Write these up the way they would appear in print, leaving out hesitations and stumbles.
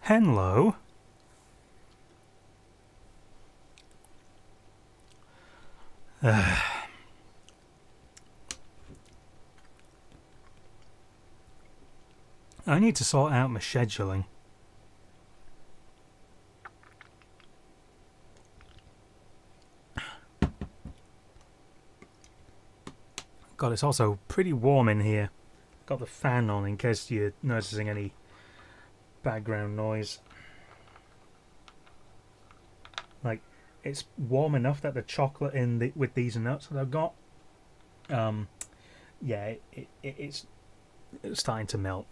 Henlo. I need to sort out my scheduling. God, it's also pretty warm in here. Got the fan on in case you're noticing any background noise. Like, it's warm enough that the chocolate with these nuts that I've got, yeah, it's starting to melt.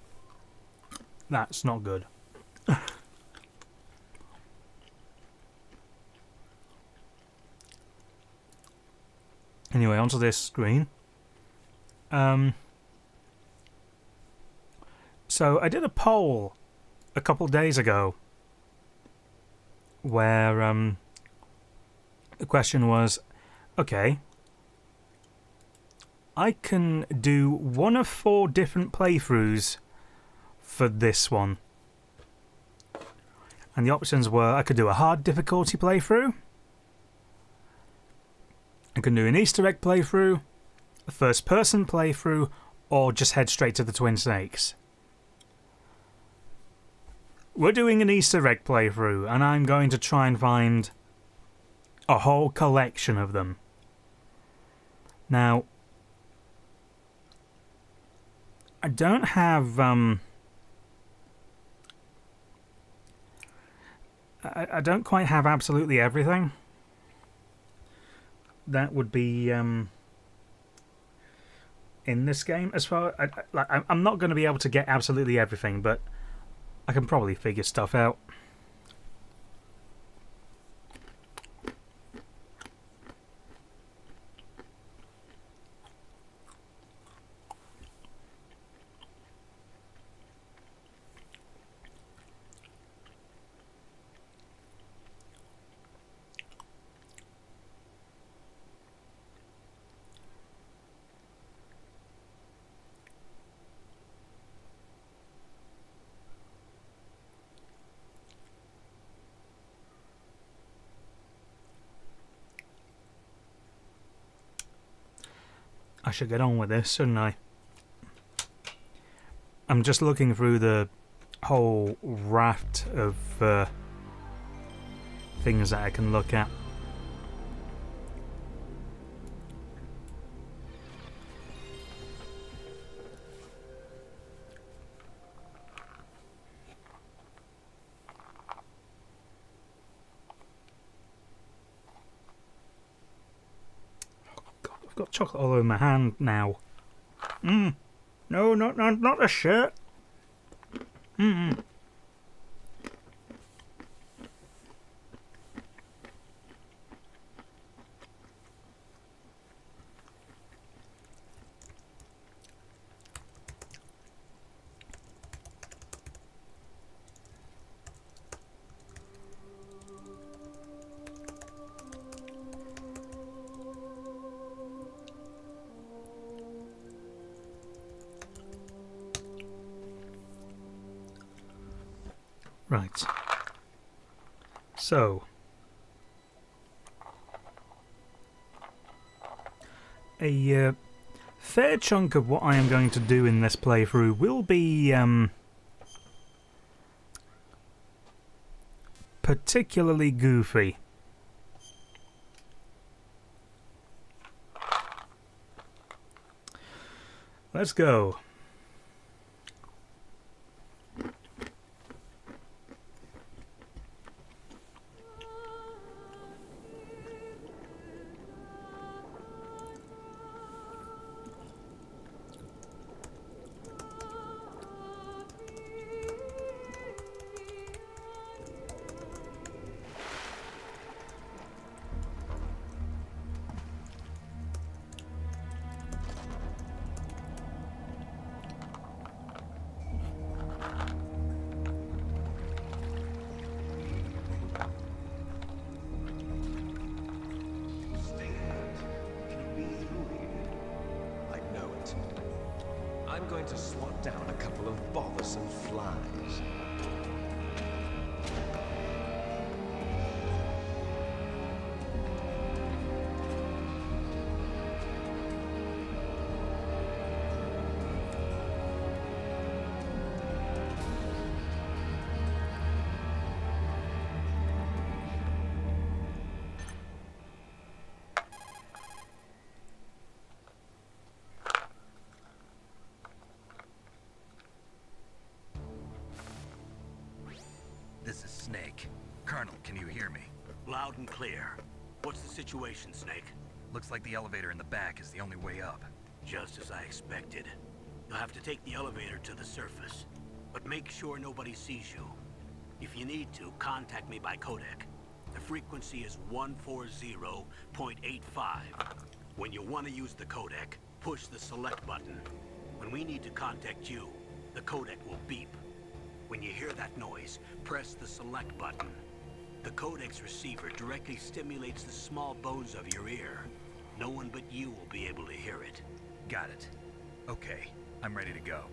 That's not good. Anyway, onto this screen. So I did a poll a couple days ago where the question was, okay, I can do one of 4 different playthroughs for this one. And the options were, I could do a hard difficulty playthrough, I can do an Easter egg playthrough, a first person playthrough, or just head straight to the Twin Snakes. We're doing an Easter egg playthrough, and I'm going to try and find a whole collection of them. Now, I don't have I don't quite have absolutely everything. That would be in this game. As far I'm not going to be able to get absolutely everything, but I can probably figure stuff out. I should get on with this, shouldn't I? I'm just looking through the whole raft of things that I can look at. I've got chocolate all over my hand now. No, not the shirt. Right. So, a fair chunk of what I am going to do in this playthrough will be particularly goofy. Let's go. I'm going to swat down a couple of bothersome flies. This is Snake. Colonel, can you hear me? Loud and clear. What's the situation, Snake? Looks like the elevator in the back is the only way up. Just as I expected. You'll have to take the elevator to the surface. But make sure nobody sees you. If you need to, contact me by codec. The frequency is 140.85. When you want to use the codec, push the select button. When we need to contact you, the codec will beep. When you hear that noise, press the select button. The codec's receiver directly stimulates the small bones of your ear. No one but you will be able to hear it. Got it. Okay, I'm ready to go.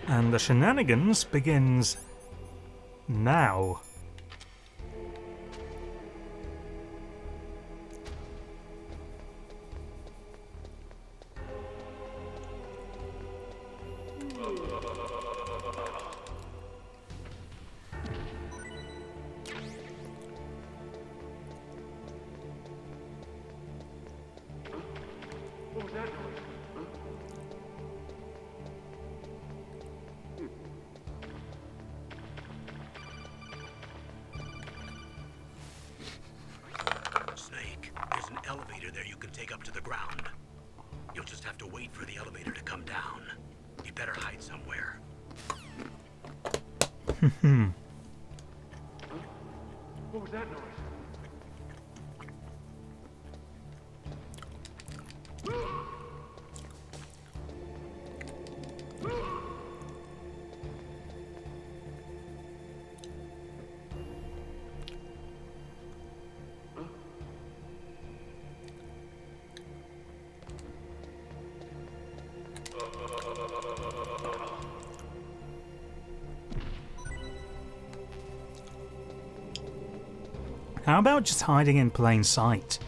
And the shenanigans begins now. Snake, there's an elevator there you can take up to the ground. You'll just have to wait for the elevator to come down. You better hide somewhere. What was that noise? How about just hiding in plain sight?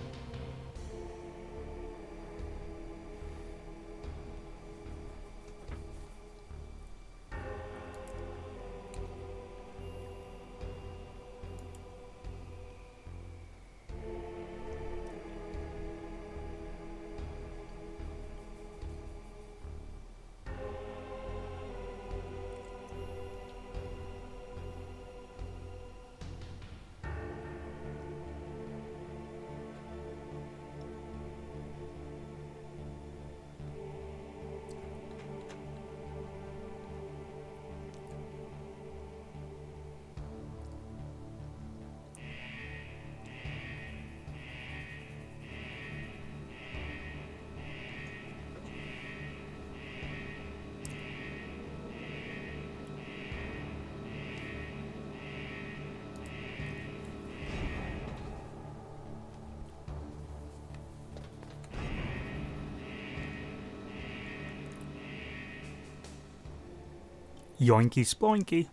Yoinky sploinky.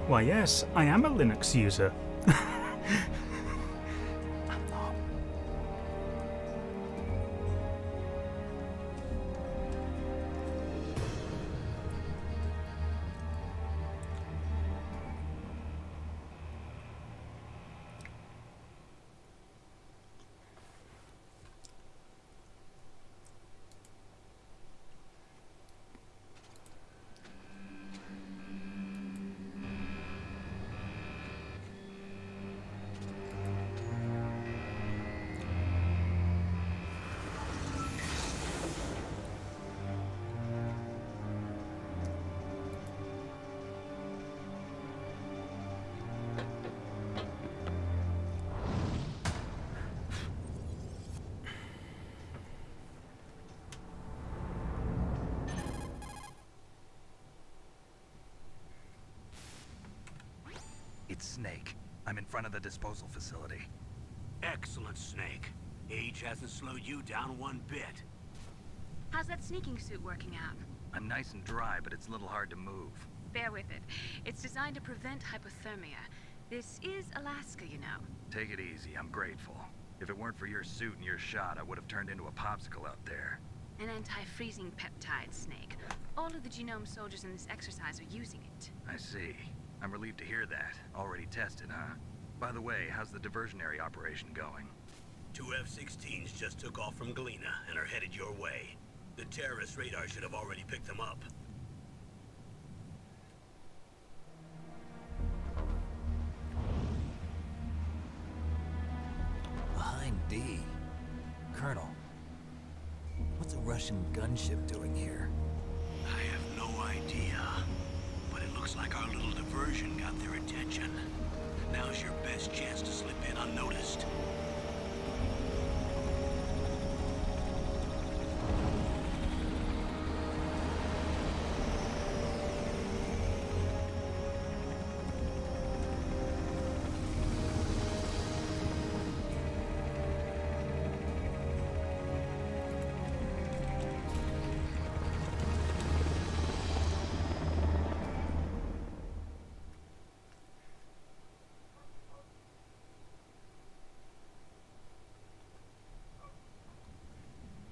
Why yes, I am a Linux user. Snake. I'm in front of the disposal facility. Excellent, Snake. Age hasn't slowed you down one bit. How's that sneaking suit working out? I'm nice and dry, but it's a little hard to move. Bear with it. It's designed to prevent hypothermia. This is Alaska, you know. Take it easy, I'm grateful. If it weren't for your suit and your shot, I would have turned into a popsicle out there. An anti-freezing peptide, Snake. All of the genome soldiers in this exercise are using it. I see. I'm relieved to hear that. Already tested, huh? By the way, how's the diversionary operation going? 2 F-16s just took off from Galena and are headed your way. The terrorist radar should have already picked them up. Behind D. Colonel, what's a Russian gunship doing here? I have no idea, but it looks like our little diversion got their attention. Now's your best chance to slip in unnoticed.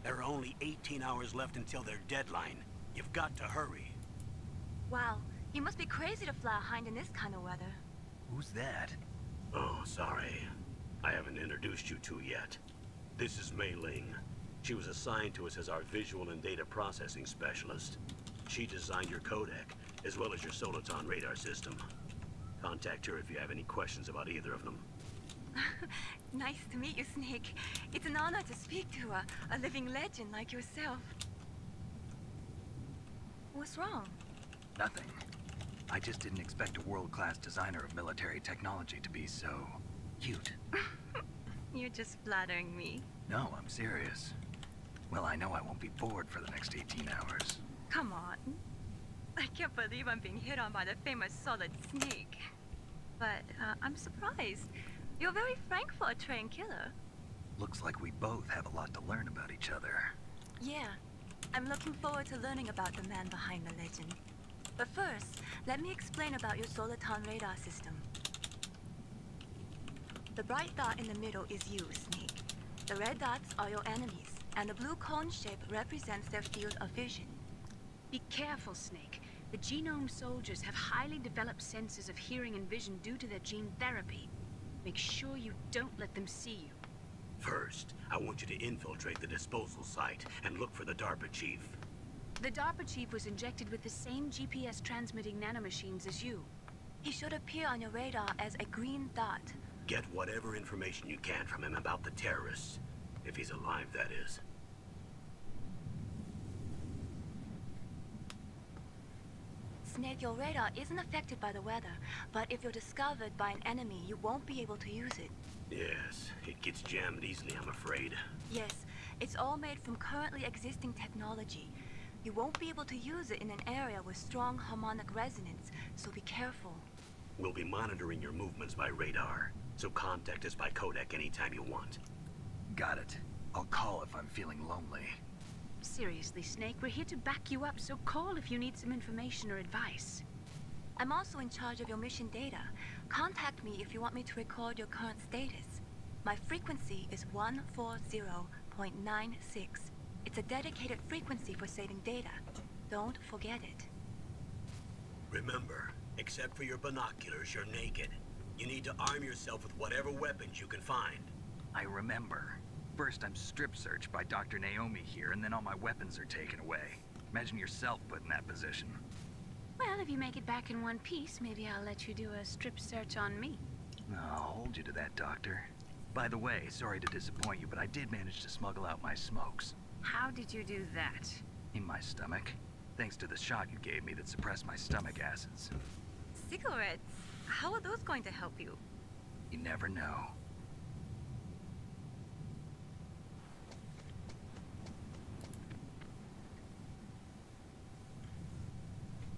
There are only 18 hours left until their deadline. You've got to hurry. Wow, you must be crazy to fly a hind in this kind of weather. Who's that? Oh, sorry. I haven't introduced you to yet. This is Mei Ling. She was assigned to us as our visual and data processing specialist. She designed your codec, as well as your Soliton radar system. Contact her if you have any questions about either of them. Nice to meet you, Snake. It's an honor to speak to a living legend like yourself. What's wrong? Nothing. I just didn't expect a world-class designer of military technology to be so cute. You're just flattering me. No, I'm serious. Well, I know I won't be bored for the next 18 hours. Come on. I can't believe I'm being hit on by the famous Solid Snake. But I'm surprised. You're very frank for a trained killer. Looks like we both have a lot to learn about each other. Yeah, I'm looking forward to learning about the man behind the legend. But first, let me explain about your Soliton radar system. The bright dot in the middle is you, Snake. The red dots are your enemies, and the blue cone shape represents their field of vision. Be careful, Snake. The genome soldiers have highly developed senses of hearing and vision due to their gene therapy. Make sure you don't let them see you. First, I want you to infiltrate the disposal site and look for the DARPA chief. The DARPA chief was injected with the same GPS transmitting nanomachines as you. He should appear on your radar as a green dot. Get whatever information you can from him about the terrorists. If he's alive, that is. Snake, your radar isn't affected by the weather, but if you're discovered by an enemy, you won't be able to use it. Yes, it gets jammed easily, I'm afraid. Yes, it's all made from currently existing technology. You won't be able to use it in an area with strong harmonic resonance, so be careful. We'll be monitoring your movements by radar, so contact us by codec anytime you want. Got it. I'll call if I'm feeling lonely. Seriously, Snake, we're here to back you up, so call if you need some information or advice. I'm also in charge of your mission data. Contact me if you want me to record your current status. My frequency is 140.96. It's a dedicated frequency for saving data. Don't forget it. Remember, except for your binoculars, you're naked. You need to arm yourself with whatever weapons you can find. I remember. First, I'm strip searched by Dr. Naomi here, and then all my weapons are taken away. Imagine yourself put in that position. Well, if you make it back in one piece, maybe I'll let you do a strip search on me. I'll hold you to that, Doctor. By the way, sorry to disappoint you, but I did manage to smuggle out my smokes. How did you do that? In my stomach. Thanks to the shot you gave me that suppressed my stomach acids. Cigarettes? How are those going to help you? You never know.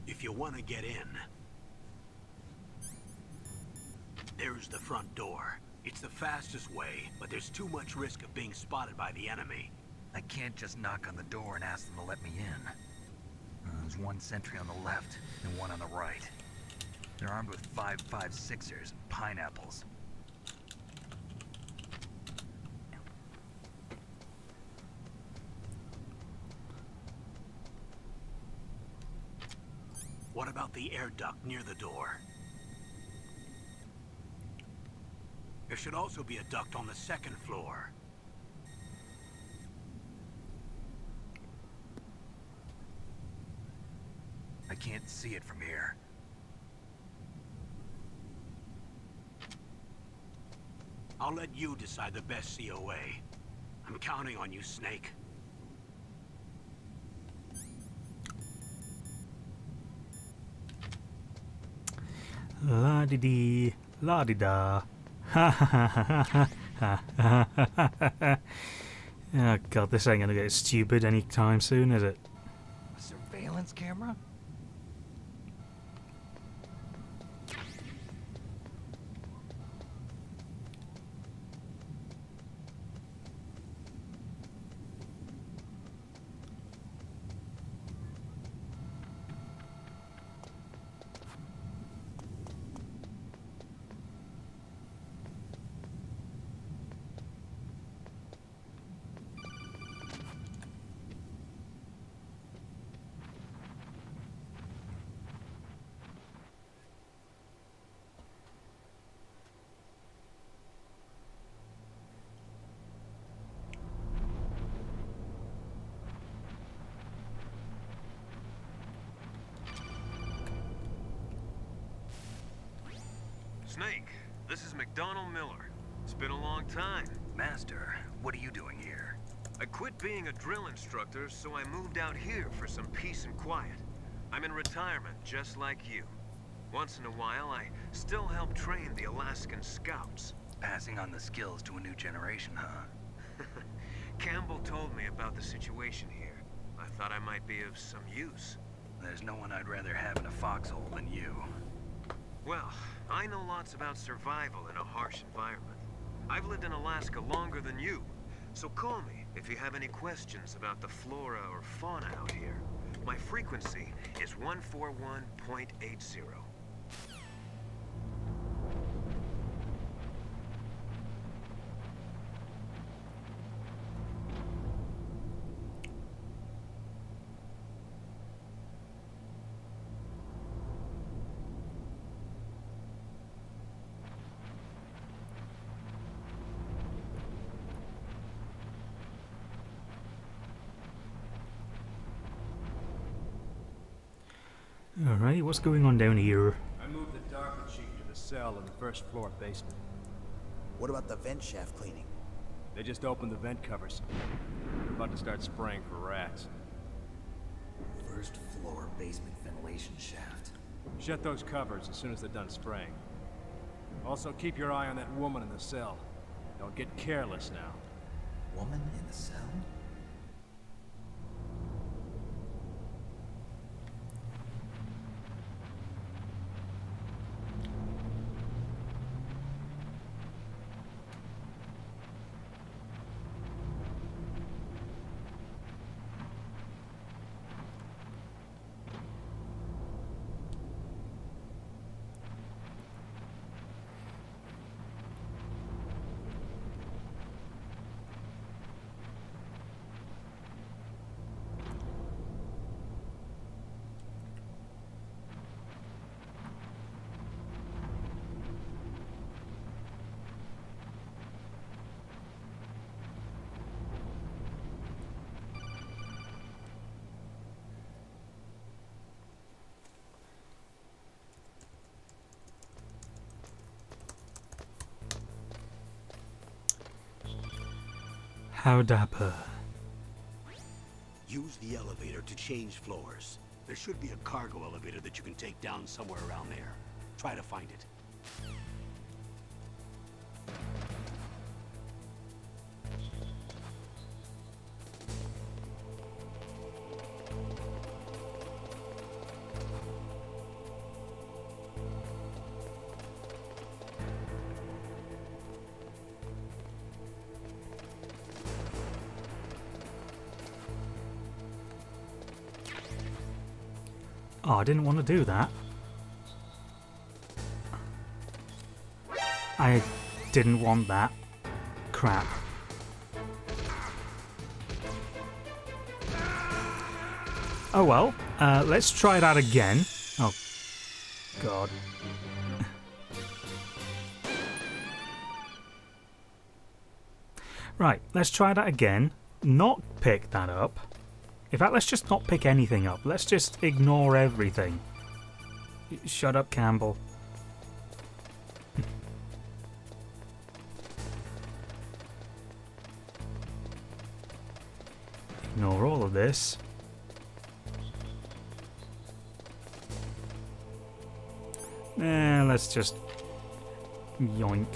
If you want to get in, There's the front door. It's the fastest way, but there's too much risk of being spotted by the enemy. I can't just knock on the door and ask them to let me in. There's one sentry on the left and one on the right. They're armed with 5.56ers and pineapples. What about the air duct near the door? There should also be a duct on the second floor. I can't see it from here. I'll let you decide the best COA. I'm counting on you, Snake. La-di-dee, la-di-da. Ha ha ha ha ha ha ha ha. Oh god, this ain't gonna get stupid anytime soon, is it? A surveillance camera? Snake, this is McDonald Miller. It's been a long time. Master, what are you doing here? I quit being a drill instructor, so I moved out here for some peace and quiet. I'm in retirement, just like you. Once in a while, I still help train the Alaskan Scouts. Passing on the skills to a new generation, huh? Campbell told me about the situation here. I thought I might be of some use. There's no one I'd rather have in a foxhole than you. Well, I know lots about survival in a harsh environment. I've lived in Alaska longer than you, so call me if you have any questions about the flora or fauna out here. My frequency is 141.80. Alright, what's going on down here? I moved the Darker Chief to the cell in the first floor basement. What about the vent shaft cleaning? They just opened the vent covers. They're about to start spraying for rats. First floor basement ventilation shaft. Shut those covers as soon as they're done spraying. Also, keep your eye on that woman in the cell. Don't get careless now. Woman in the cell? How dapper. Use the elevator to change floors. There should be a cargo elevator that you can take down somewhere around there. Try to find it. Oh, I didn't want to do that. I didn't want that. Crap. Oh well, let's try that again. Oh, God. Right, let's try that again. Not pick that up. In fact, let's just not pick anything up. Let's just ignore everything. Shut up, Campbell. Ignore all of this. Let's just yoink.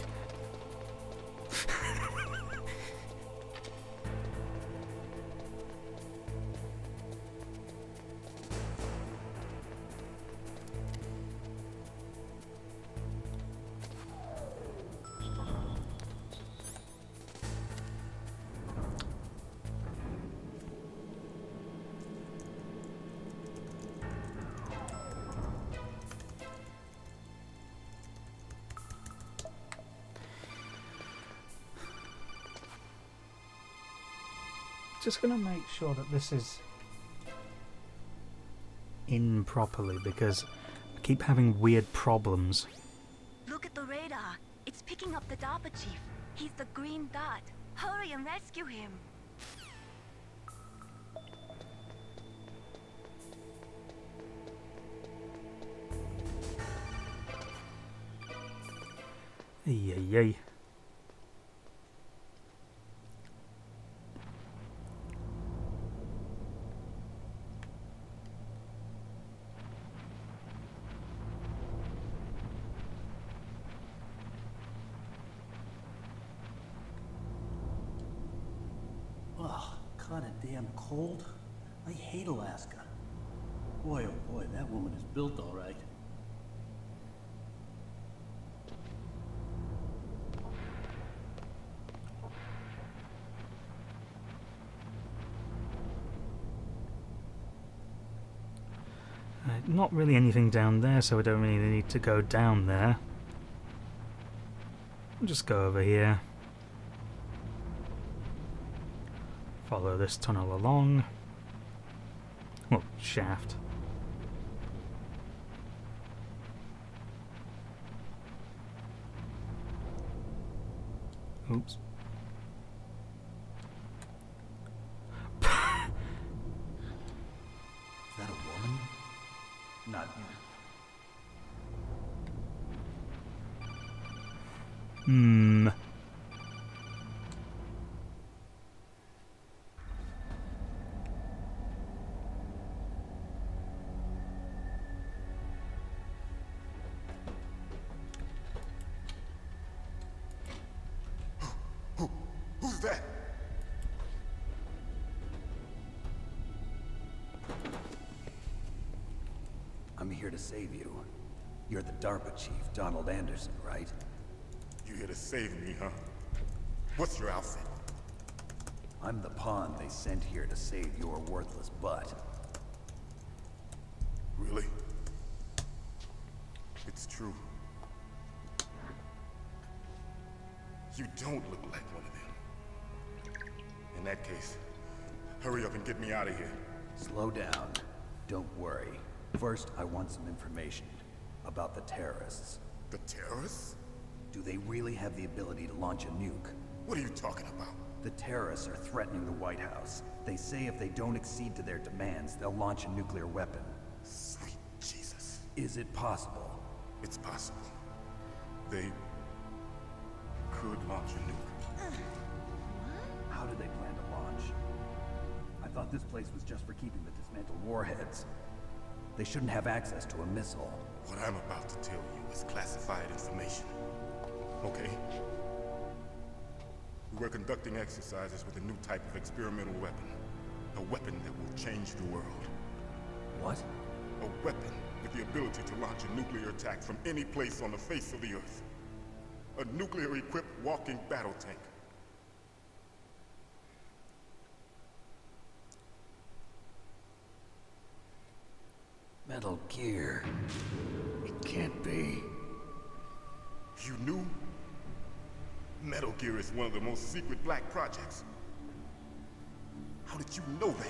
Just gonna make sure that this is in properly because I keep having weird problems. Look at the radar. It's picking up the DARPA chief. He's the green dot. Hurry and rescue him. Yay. Oh, kinda damn cold. I hate Alaska. Boy, oh boy, that woman is built all right. Not really anything down there, so we don't really need to go down there. We'll just go over here. Follow this tunnel along. Well, shaft. Oops. Is that a woman? Not you. Who's that? I'm here to save you. You're the DARPA chief, Donald Anderson, right? You here to save me, huh? What's your outfit? I'm the pawn they sent here to save your worthless butt. Really? It's true. You don't look like one of them. In that case, hurry up and get me out of here. Slow down. Don't worry. First, I want some information about the terrorists. The terrorists? Do they really have the ability to launch a nuke? What are you talking about? The terrorists are threatening the White House. They say if they don't accede to their demands, they'll launch a nuclear weapon. Sweet Jesus. Is it possible? It's possible. They could launch a nuke. How do they plan to launch? I thought this place was just for keeping the dismantled warheads. They shouldn't have access to a missile. What I'm about to tell you is classified information. Okay? We were conducting exercises with a new type of experimental weapon. A weapon that will change the world. What? A weapon with the ability to launch a nuclear attack from any place on the face of the Earth. A nuclear-equipped walking battle tank. Man, Metal Gear. It can't be. You knew? Metal Gear is one of the most secret black projects. How did you know that?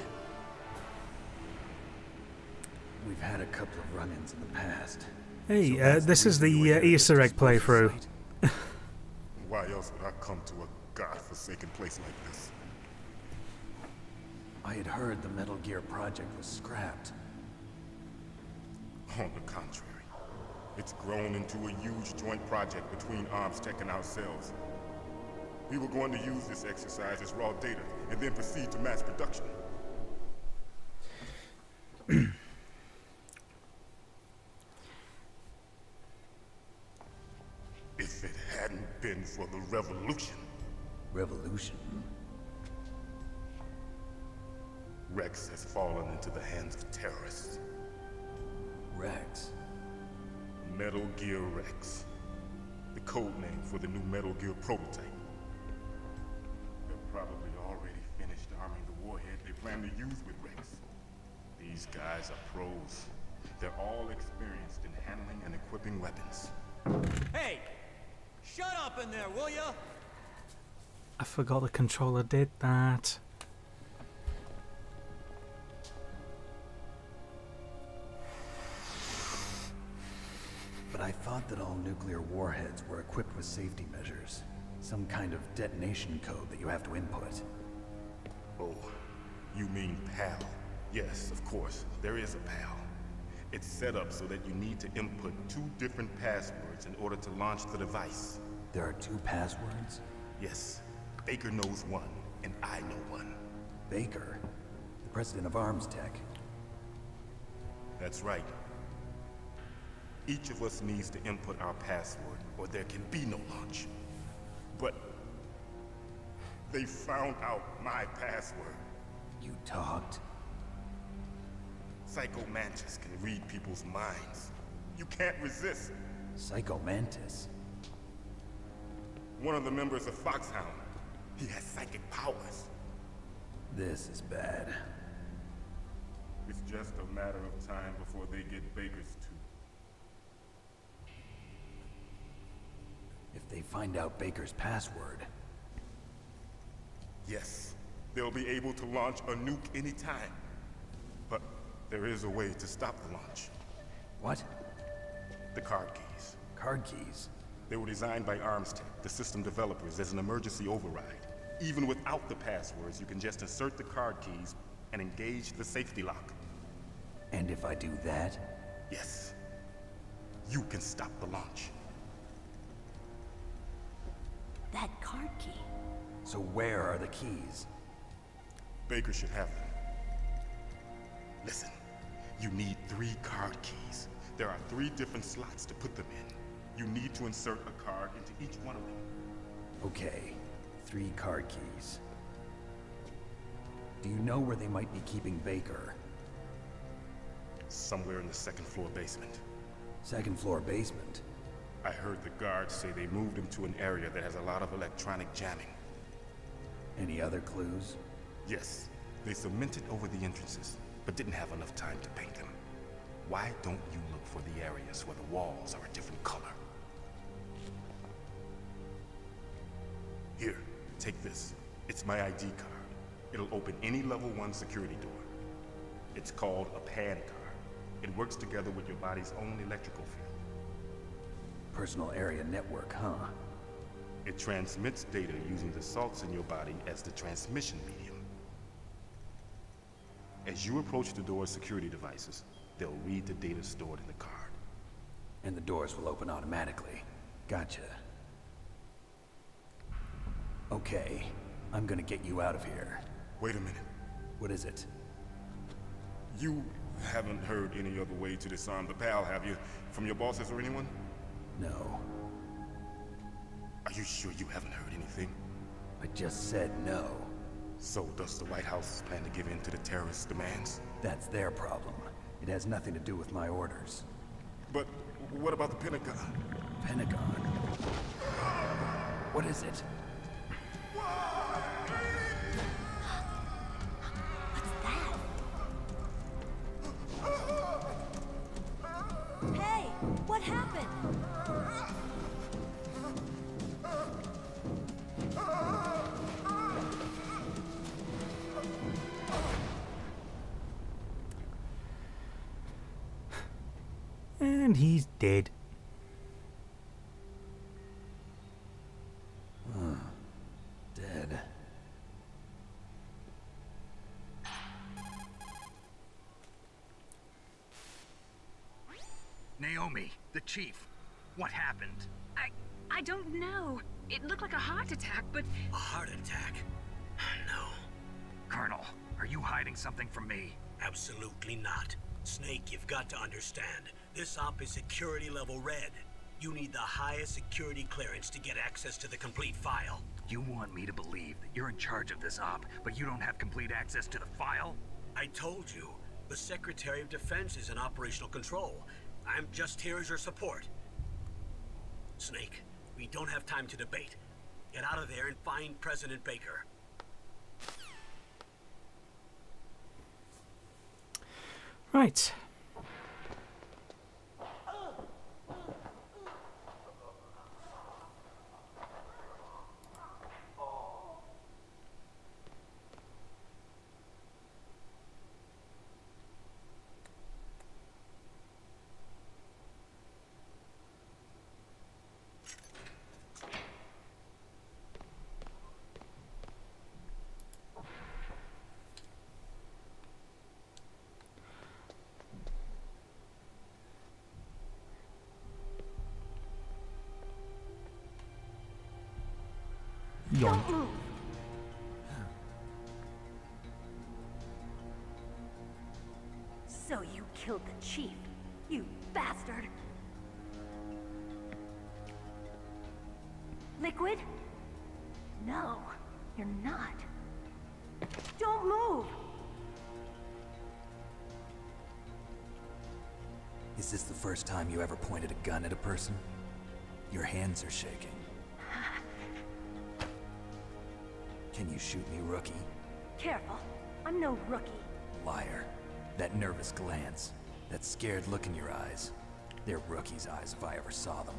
We've had a couple of run-ins in the past. Hey, So that's this is reason you the were here at Easter this egg playthrough. site? Why else would I come to a godforsaken place like this? I had heard the Metal Gear project was scrapped. On the contrary, it's grown into a huge joint project between Arms Tech and ourselves. We were going to use this exercise as raw data and then proceed to mass production. If it hadn't been for the revolution, Revolution? Rex has fallen into the hands of terrorists. Rex? Metal Gear Rex. The code name for the new Metal Gear prototype. They're probably already finished arming the warhead they plan to use with Rex. These guys are pros. They're all experienced in handling and equipping weapons. Hey! Shut up in there, will ya? I forgot the controller did that. But I thought that all nuclear warheads were equipped with safety measures. Some kind of detonation code that you have to input. Oh, you mean PAL? Yes, of course, there is a PAL. It's set up so that you need to input 2 different passwords in order to launch the device. There are 2 passwords? Yes, Baker knows one, and I know one. Baker? The president of Arms Tech? That's right. Each of us needs to input our password, or there can be no launch. But they found out my password. You talked? Psycho Mantis can read people's minds. You can't resist. Psycho Mantis? One of the members of Foxhound. He has psychic powers. This is bad. It's just a matter of time before they get Baker's too. If they find out Baker's password... Yes, they'll be able to launch a nuke anytime. But there is a way to stop the launch. What? The card keys. Card keys? They were designed by Arms Tech, the system developers, as an emergency override. Even without the passwords, you can just insert the card keys and engage the safety lock. And if I do that? Yes. You can stop the launch. That card key. So where are the keys? Baker should have them. Listen, you need 3 card keys. There are 3 different slots to put them in. You need to insert a card into each one of them. Okay, 3 card keys. Do you know where they might be keeping Baker? Somewhere in the 2nd floor basement. 2nd floor basement? I heard the guards say they moved him to an area that has a lot of electronic jamming. Any other clues? Yes, they cemented over the entrances, but didn't have enough time to paint them. Why don't you look for the areas where the walls are a different color? Here, take this. It's my ID card. It'll open any level 1 security door. It's called a PAN card. It works together with your body's own electrical field. Personal area network, huh? It transmits data using the salts in your body as the transmission medium. As you approach the door's security devices, they'll read the data stored in the card. And the doors will open automatically. Gotcha. Okay, I'm gonna get you out of here. Wait a minute. What is it? You haven't heard any other way to disarm the PAL, have you? From your bosses or anyone? No. Are you sure you haven't heard anything? I just said no. So does the White House plan to give in to the terrorists' demands? That's their problem. It has nothing to do with my orders. But what about the Pentagon? Pentagon? What is it? What's that? And he's dead. Dead. Naomi, the chief. What happened? I don't know. It looked like a heart attack, but... A heart attack? No. Colonel, are you hiding something from me? Absolutely not. Snake, you've got to understand. This op is security level red. You need the highest security clearance to get access to the complete file. You want me to believe that you're in charge of this op, but you don't have complete access to the file? I told you, the Secretary of Defense is in operational control. I'm just here as your support. Snake, we don't have time to debate. Get out of there and find President Baker. Right. Yoink. So you killed the chief, you bastard! Liquid? No, you're not. Don't move! Is this the first time you ever pointed a gun at a person? Your hands are shaking. Can you shoot me, rookie? Careful, I'm no rookie. Liar. That nervous glance, that scared look in your eyes. They're rookie's eyes if I ever saw them.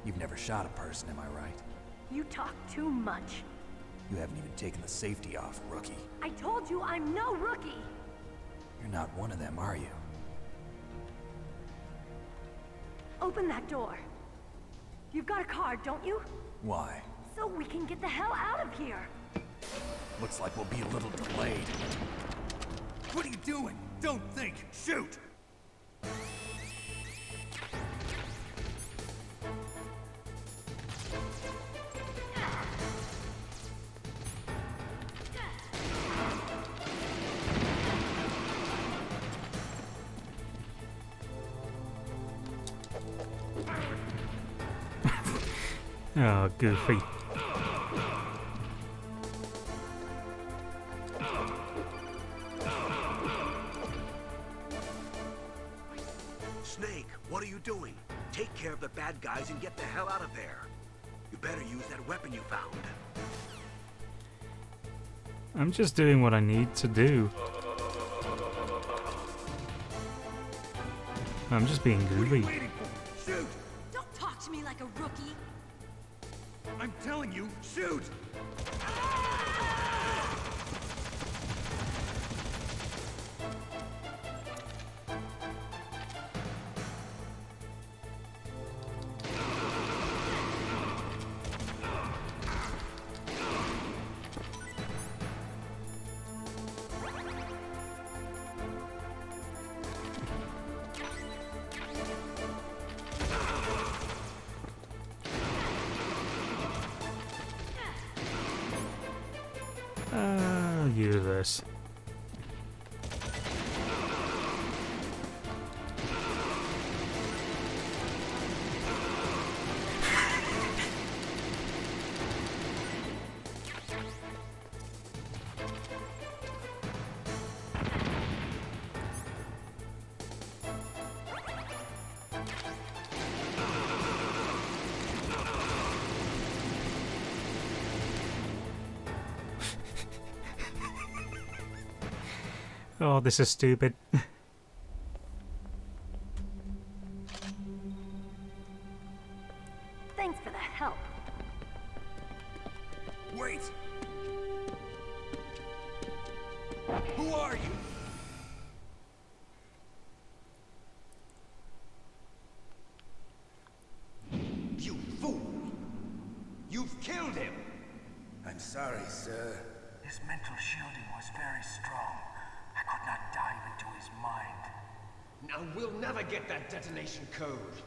You've never shot a person, am I right? You talk too much. You haven't even taken the safety off, rookie. I told you I'm no rookie! You're not one of them, are you? Open that door. You've got a card, don't you? Why? So we can get the hell out of here! Looks like we'll be a little delayed. What are you doing? Don't think! Shoot! Oh, goofy. Snake, what are you doing? Take care of the bad guys and get the hell out of there. You better use that weapon you found. I'm just doing what I need to do. I'm just being goofy. Waiting for? Shoot! Don't talk to me like a rookie! I'm telling you, shoot! I'll use this. Oh, this is stupid. Thanks for the help. Wait! Who are you? sir. His mental shielding was very strong. I could not dive into his mind. Now we'll never get that detonation code.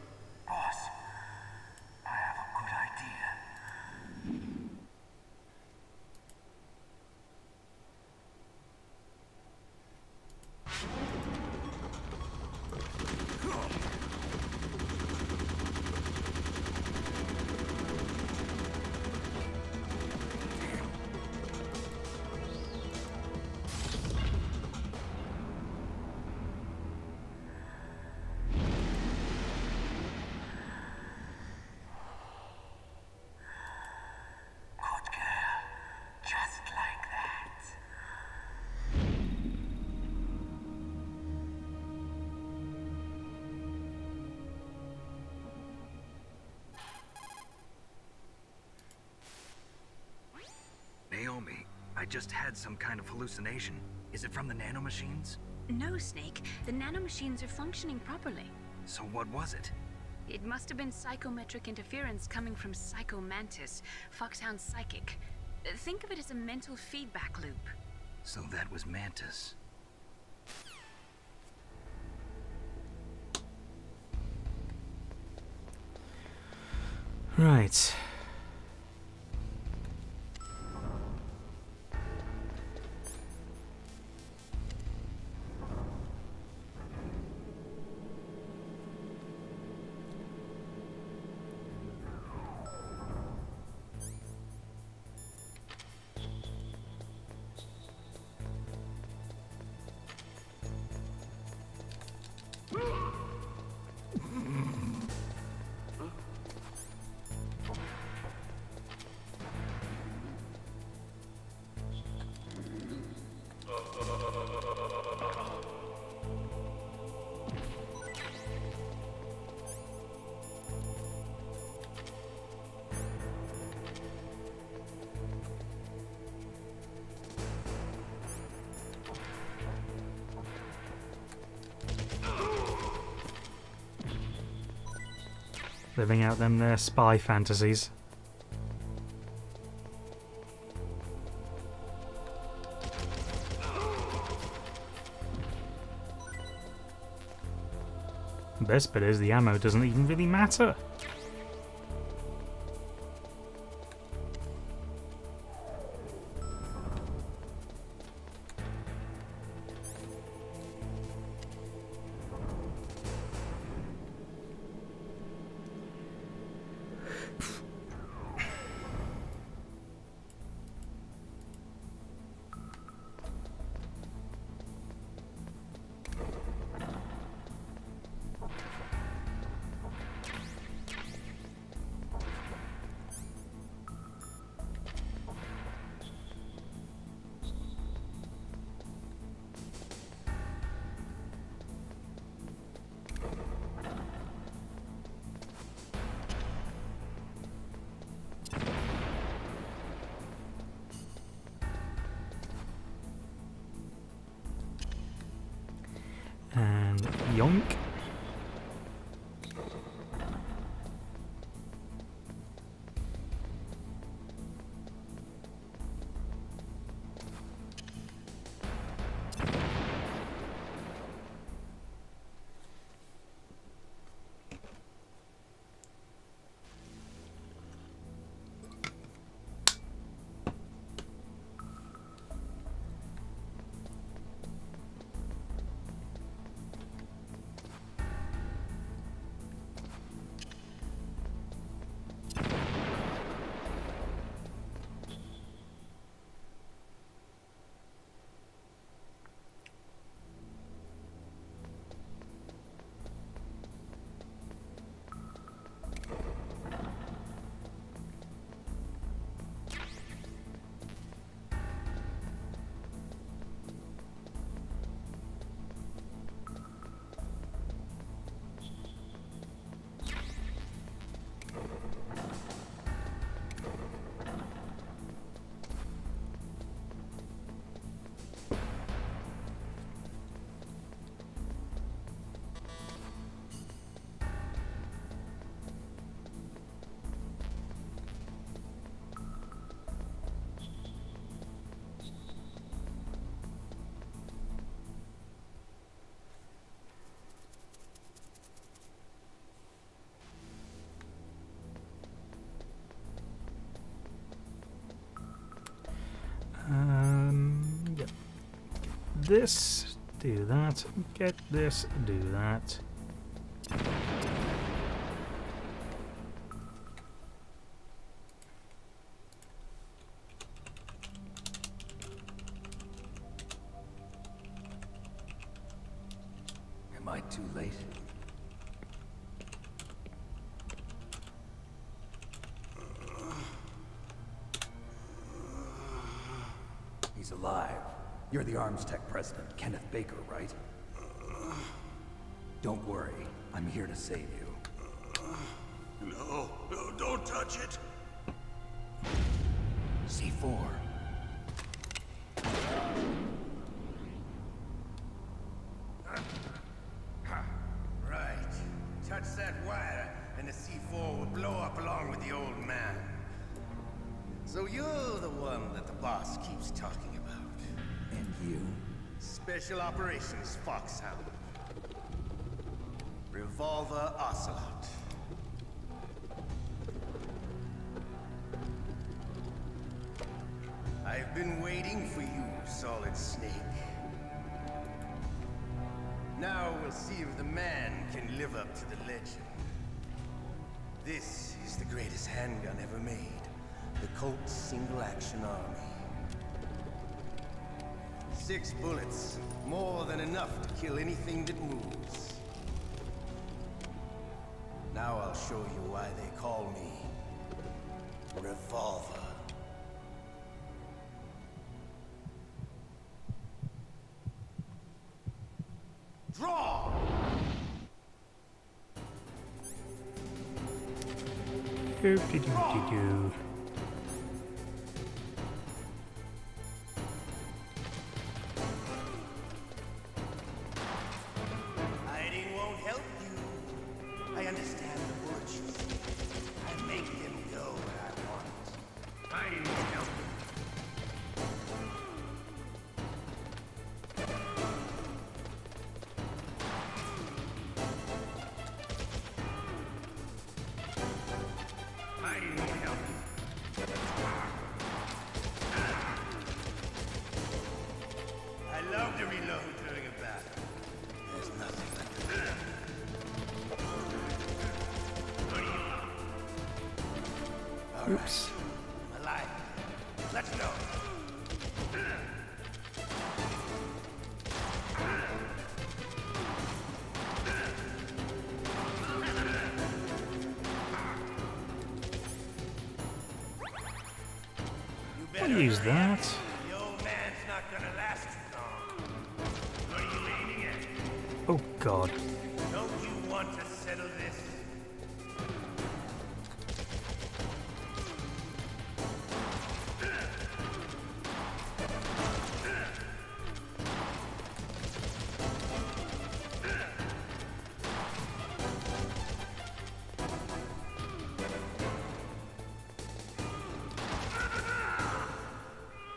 Boss, I have a good idea. Naomi, I just had some kind of hallucination. Is it from the nanomachines? No, Snake. The nanomachines are functioning properly. So what was it? It must have been psychometric interference coming from Psycho Mantis, Foxhound's psychic. Think of it as a mental feedback loop. So that was Mantis. Right. Living out them their spy fantasies. The best bit is the ammo doesn't even really matter. And yoink. this, do that, get this, do that. Am I too late? He's alive. You're the Arms Tech president, Kenneth Baker, right? Don't worry. I'm here to save you. No, don't touch it. C4. Right. Touch that wire, and the C4 will blow up along with the old man. So you're the one that the boss keeps talking about. And you? Special Operations Foxhound. Revolver Ocelot. I've been waiting for you, Solid Snake. Now we'll see if the man can live up to the legend. This is the greatest handgun ever made. The Colt Single Action Army. 6 bullets, more than enough to kill anything that moves. Now I'll show you why they call me Revolver. Draw! Do. Hiding won't help you. I understand the butchers. I make them go where I want. Hiding won't help you. Hiding won't help you. I love to reload during a battle. There's nothing like it. Oops. I'm alive. Let's go. I'll use that. The old man's not gonna last too long. What are you aiming at? Oh god. Don't you want to settle this?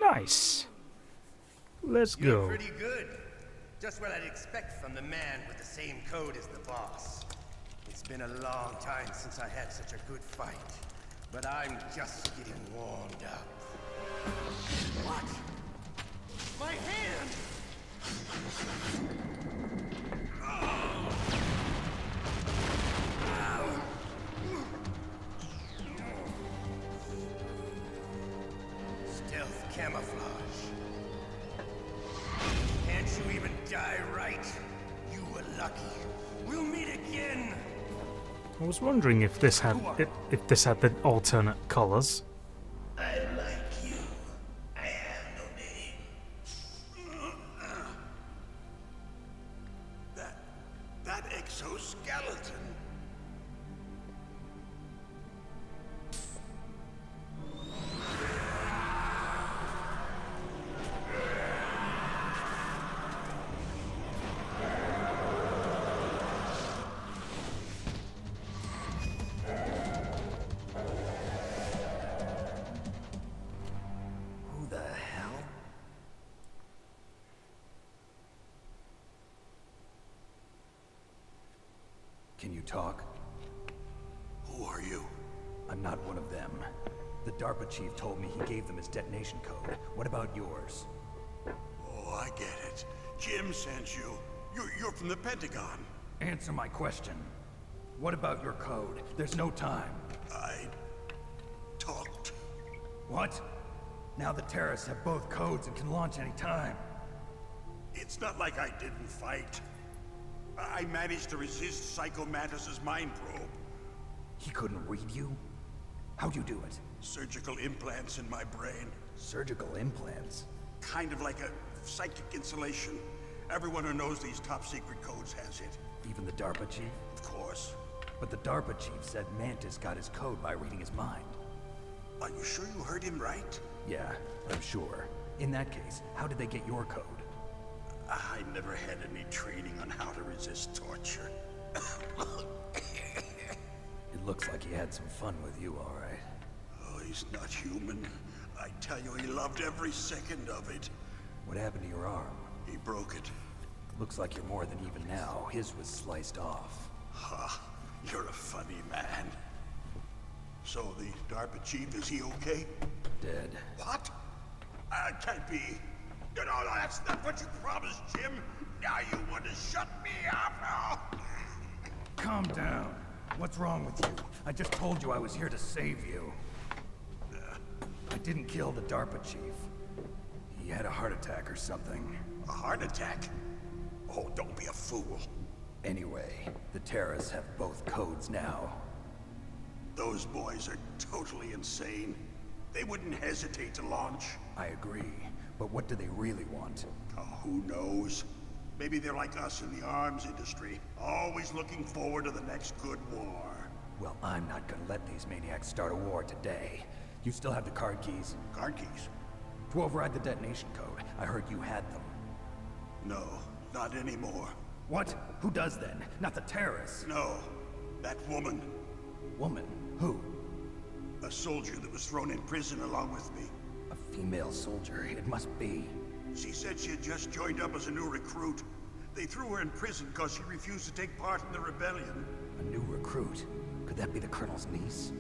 Nice. Let's You're go. pretty good. Just what I'd expect from the man with the same code as the boss. It's been a long time since I had such a good fight, but I'm just getting warmed up. What? My hand! Stealth camouflage. Can't you even die right? You were lucky. We'll meet again. I was wondering if this had the alternate colours. I like you. I have no name. That exoskeleton. Who the hell? Can you talk? Who are you? I'm not one of them. The DARPA chief told me he gave them his detonation code. What about yours? Oh, I get it. Jim sent you. You're from the Pentagon. Answer my question. What about your code? There's no time. I talked. What? Now the terrorists have both codes and can launch any time. It's not like I didn't fight. I managed to resist Psycho Mantis's mind probe. He couldn't read you? How'd you do it? Surgical implants in my brain. Surgical implants? Kind of like a psychic insulation. Everyone who knows these top secret codes has it. Even the DARPA chief? Of course. But the DARPA chief said Mantis got his code by reading his mind. Are you sure you heard him right? Yeah, I'm sure. In that case, how did they get your code? I never had any training on how to resist torture. It looks like he had some fun with you, all right. Oh, he's not human. I tell you, he loved every second of it. What happened to your arm? He broke it. Looks like you're more than even now. His was sliced off. Ha, you're a funny man. So the DARPA chief, is he okay? Dead. What? Can't be. No, that's not what you promised, Jim. Now you want to shut me up? Calm down. What's wrong with you? I just told you I was here to save you. I didn't kill the DARPA chief. He had a heart attack or something. A heart attack? Oh, don't be a fool. Anyway, the terrorists have both codes now. Those boys are totally insane. They wouldn't hesitate to launch. I agree, but what do they really want? Oh, who knows? Maybe they're like us in the arms industry, always looking forward to the next good war. Well, I'm not gonna let these maniacs start a war today. You still have the card keys? Card keys? To override the detonation code. I heard you had them. No, not anymore. What? Who does then? Not the terrorists? No, that woman. Woman? Who? A soldier that was thrown in prison along with me. A female soldier, it must be. She said she had just joined up as a new recruit. They threw her in prison because she refused to take part in the rebellion. A new recruit? Could that be the Colonel's niece?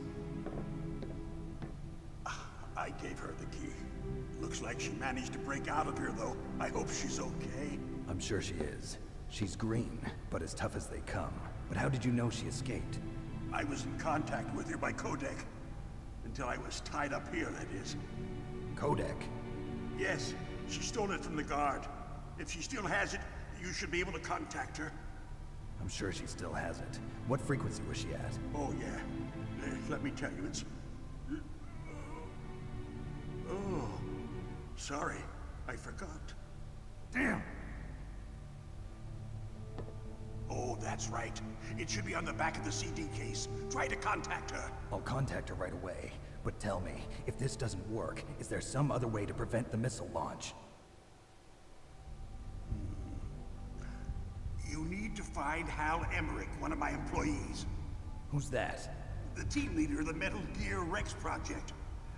I gave her the key. Looks like she managed to break out of here, though. I hope she's okay. I'm sure she is. She's green, but as tough as they come. But how did you know she escaped? I was in contact with her by codec. Until I was tied up here, that is. Codec? Yes, she stole it from the guard. If she still has it, you should be able to contact her. I'm sure she still has it. What frequency was she at? Oh, yeah. Let me tell you, it's... Oh, sorry. I forgot. Damn! Oh, that's right. It should be on the back of the CD case. Try to contact her. I'll contact her right away. But tell me, if this doesn't work, is there some other way to prevent the missile launch? You need to find Hal Emmerich, one of my employees. Who's that? The team leader of the Metal Gear Rex project.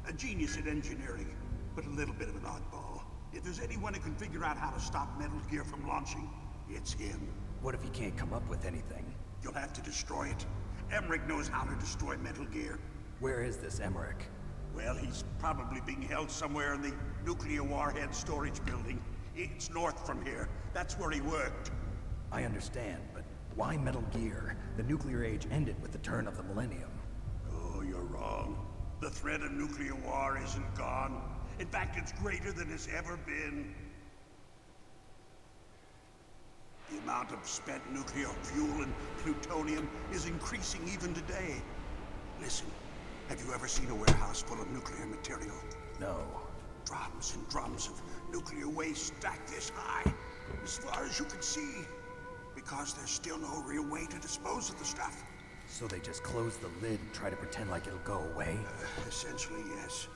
A genius at engineering, but a little bit of an oddball. If there's anyone who can figure out how to stop Metal Gear from launching, it's him. What if he can't come up with anything? You'll have to destroy it. Emmerich knows how to destroy Metal Gear. Where is this Emmerich? Well, he's probably being held somewhere in the nuclear warhead storage building. It's north from here. That's where he worked. I understand, but why Metal Gear? The nuclear age ended with the turn of the millennium. Oh, you're wrong. The threat of nuclear war isn't gone. In fact, it's greater than it's ever been. The amount of spent nuclear fuel and plutonium is increasing even today. Listen, have you ever seen a warehouse full of nuclear material? No. Drums and drums of nuclear waste stacked this high, as far as you can see. Because there's still no real way to dispose of the stuff. So they just close the lid and try to pretend like it'll go away? Essentially, yes.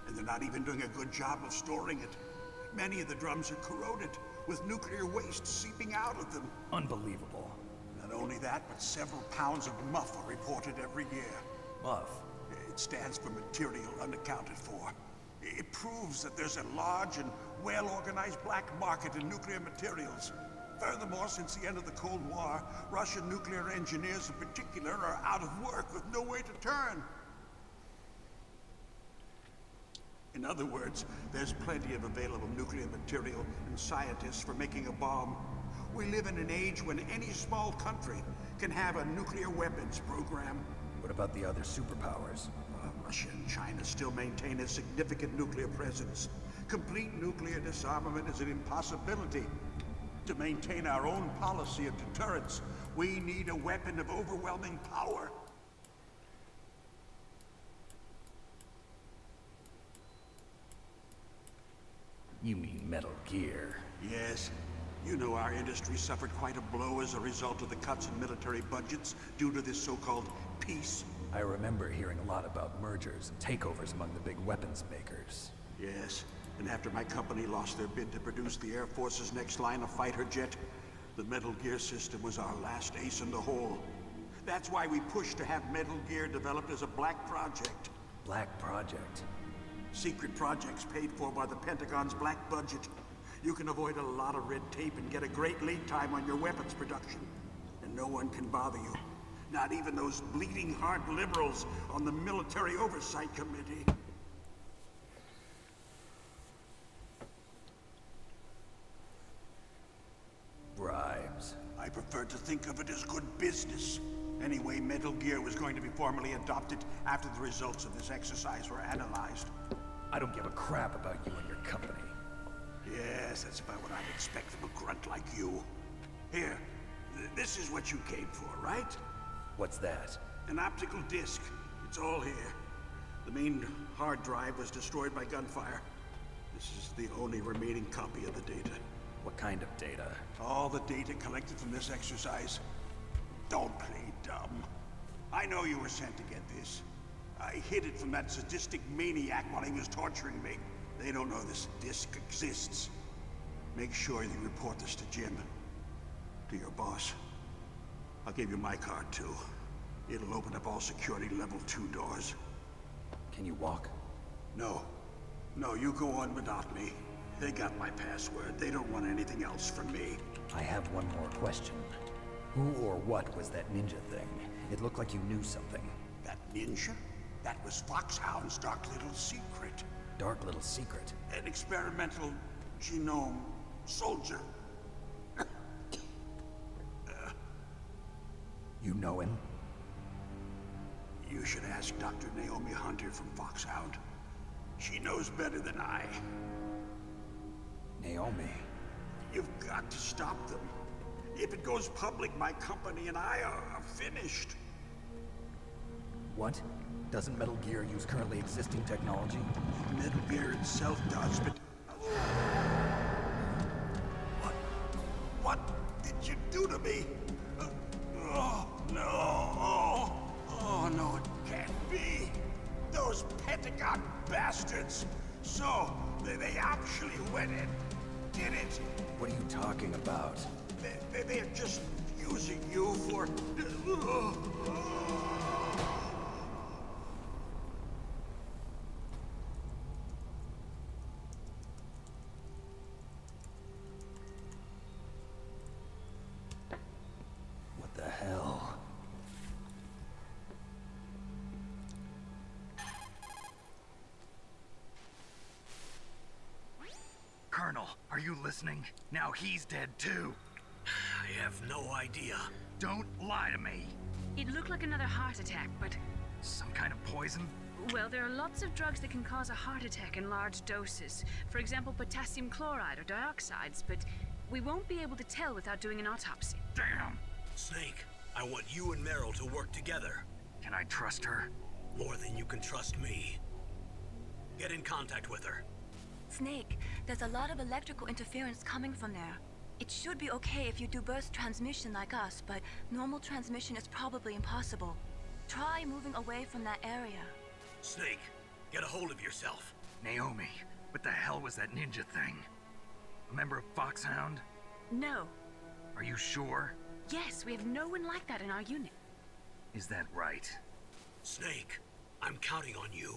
And they're not even doing a good job of storing it. Many of the drums are corroded, with nuclear waste seeping out of them. Unbelievable. Not only that, but several pounds of MUF are reported every year. MUF? It stands for material unaccounted for. It proves that there's a large and well-organized black market in nuclear materials. Furthermore, since the end of the Cold War, Russian nuclear engineers in particular are out of work with no way to turn. In other words, there's plenty of available nuclear material and scientists for making a bomb. We live in an age when any small country can have a nuclear weapons program. What about the other superpowers? Russia and China still maintain a significant nuclear presence. Complete nuclear disarmament is an impossibility. To maintain our own policy of deterrence, we need a weapon of overwhelming power. You mean Metal Gear? Yes. You know our industry suffered quite a blow as a result of the cuts in military budgets due to this so-called peace. I remember hearing a lot about mergers and takeovers among the big weapons makers. Yes, and after my company lost their bid to produce the Air Force's next line of fighter jet, the Metal Gear system was our last ace in the hole. That's why we pushed to have Metal Gear developed as a black project. Black project? Secret projects paid for by the Pentagon's black budget. You can avoid a lot of red tape and get a great lead time on your weapons production. And no one can bother you. Not even those bleeding heart liberals on the Military Oversight Committee. Bribes. I prefer to think of it as good business. Anyway, Metal Gear was going to be formally adopted after the results of this exercise were analyzed. I don't give a crap about you and your company. Yes, that's about what I'd expect from a grunt like you. Here, this is what you came for, right? What's that? An optical disc. It's all here. The main hard drive was destroyed by gunfire. This is the only remaining copy of the data. What kind of data? All the data collected from this exercise. Don't play dumb. I know you were sent to get this. I hid it from that sadistic maniac while he was torturing me. They don't know this disc exists. Make sure you report this to Jim. To your boss. I'll give you my card, too. It'll open up all security level 2 doors. Can you walk? No. No, you go on without me. They got my password. They don't want anything else from me. I have one more question. Who or what was that ninja thing? It looked like you knew something. That ninja? That was Foxhound's dark little secret. Dark little secret? An experimental genome soldier. You know him? You should ask Dr. Naomi Hunter from Foxhound. She knows better than I. Naomi? You've got to stop them. If it goes public, my company and I are finished. What? Doesn't Metal Gear use currently existing technology? Metal Gear itself does, but... What did you do to me? Oh, no. Oh, no, it can't be. Those Pentagon bastards. So, they actually went and did it. What are you talking about? They're just using you for... What the hell? Colonel, are you listening? Now he's dead too. I have no idea. Don't lie to me. It looked like another heart attack, but... Some kind of poison? Well, there are lots of drugs that can cause a heart attack in large doses. For example, potassium chloride or dioxides, but we won't be able to tell without doing an autopsy. Damn! Snake, I want you and Meryl to work together. Can I trust her? More than you can trust me. Get in contact with her. Snake, there's a lot of electrical interference coming from there. It should be okay if you do burst transmission like us, but normal transmission is probably impossible. Try moving away from that area. Snake, get a hold of yourself. Naomi, what the hell was that ninja thing? A member of Foxhound? No. Are you sure? Yes, we have no one like that in our unit. Is that right? Snake, I'm counting on you.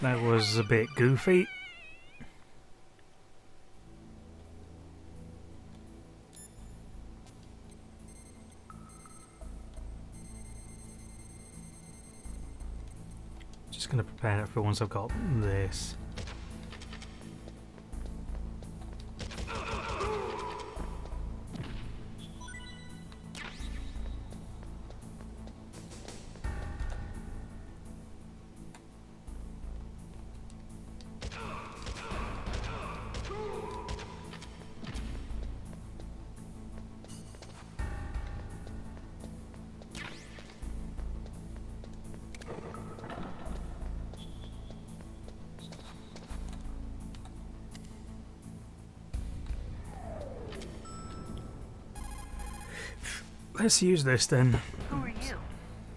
That was a bit goofy. Just gonna prepare it for once I've got this. Let's use this then. Who are you?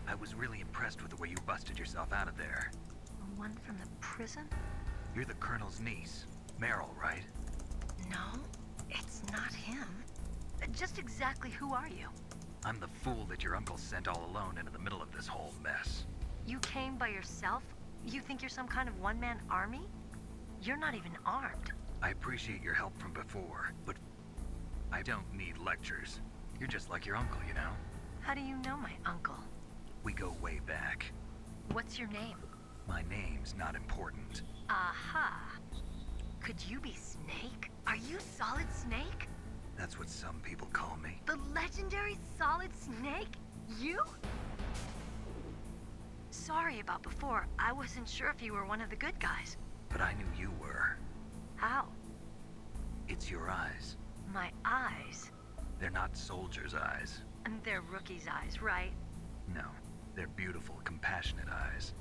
I was really impressed with the way you busted yourself out of there. The one from the prison? You're the Colonel's niece, Meryl, right? No, it's not him. Just exactly who are you? I'm the fool that your uncle sent all alone into the middle of this whole mess. You came by yourself? You think you're some kind of one-man army? You're not even armed. I appreciate your help from before, but I don't need lectures. You're just like your uncle, you know? How do you know my uncle? We go way back. What's your name? My name's not important. Aha. Could you be Snake? Are you Solid Snake? That's what some people call me. The legendary Solid Snake? You? Sorry about before. I wasn't sure if you were one of the good guys. But I knew you were. How? It's your eyes. My eyes? They're not soldiers' eyes. And they're rookies' eyes, right? No, they're beautiful, compassionate eyes.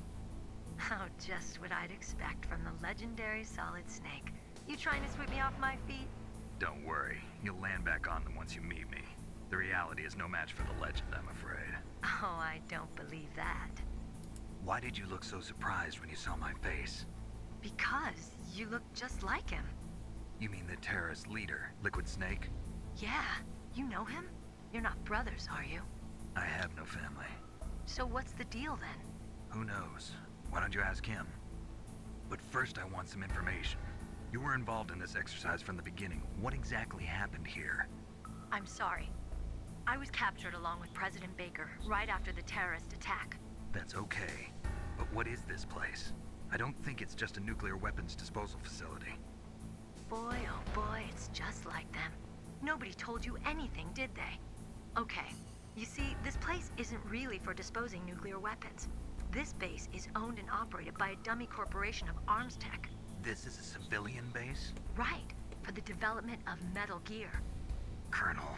Oh, just what I'd expect from the legendary Solid Snake. You trying to sweep me off my feet? Don't worry, you'll land back on them once you meet me. The reality is no match for the legend, I'm afraid. Oh, I don't believe that. Why did you look so surprised when you saw my face? Because you look just like him. You mean the terrorist leader, Liquid Snake? Yeah, you know him? You're not brothers, are you? I have no family. So what's the deal then? Who knows? Why don't you ask him? But first I want some information. You were involved in this exercise from the beginning. What exactly happened here? I'm sorry. I was captured along with President Baker right after the terrorist attack. That's okay. But what is this place? I don't think it's just a nuclear weapons disposal facility. Boy, oh boy, it's just like them. Nobody told you anything, did they? Okay, you see, this place isn't really for disposing nuclear weapons. This base is owned and operated by a dummy corporation of arms tech. This is a civilian base? Right, for the development of Metal Gear. Colonel.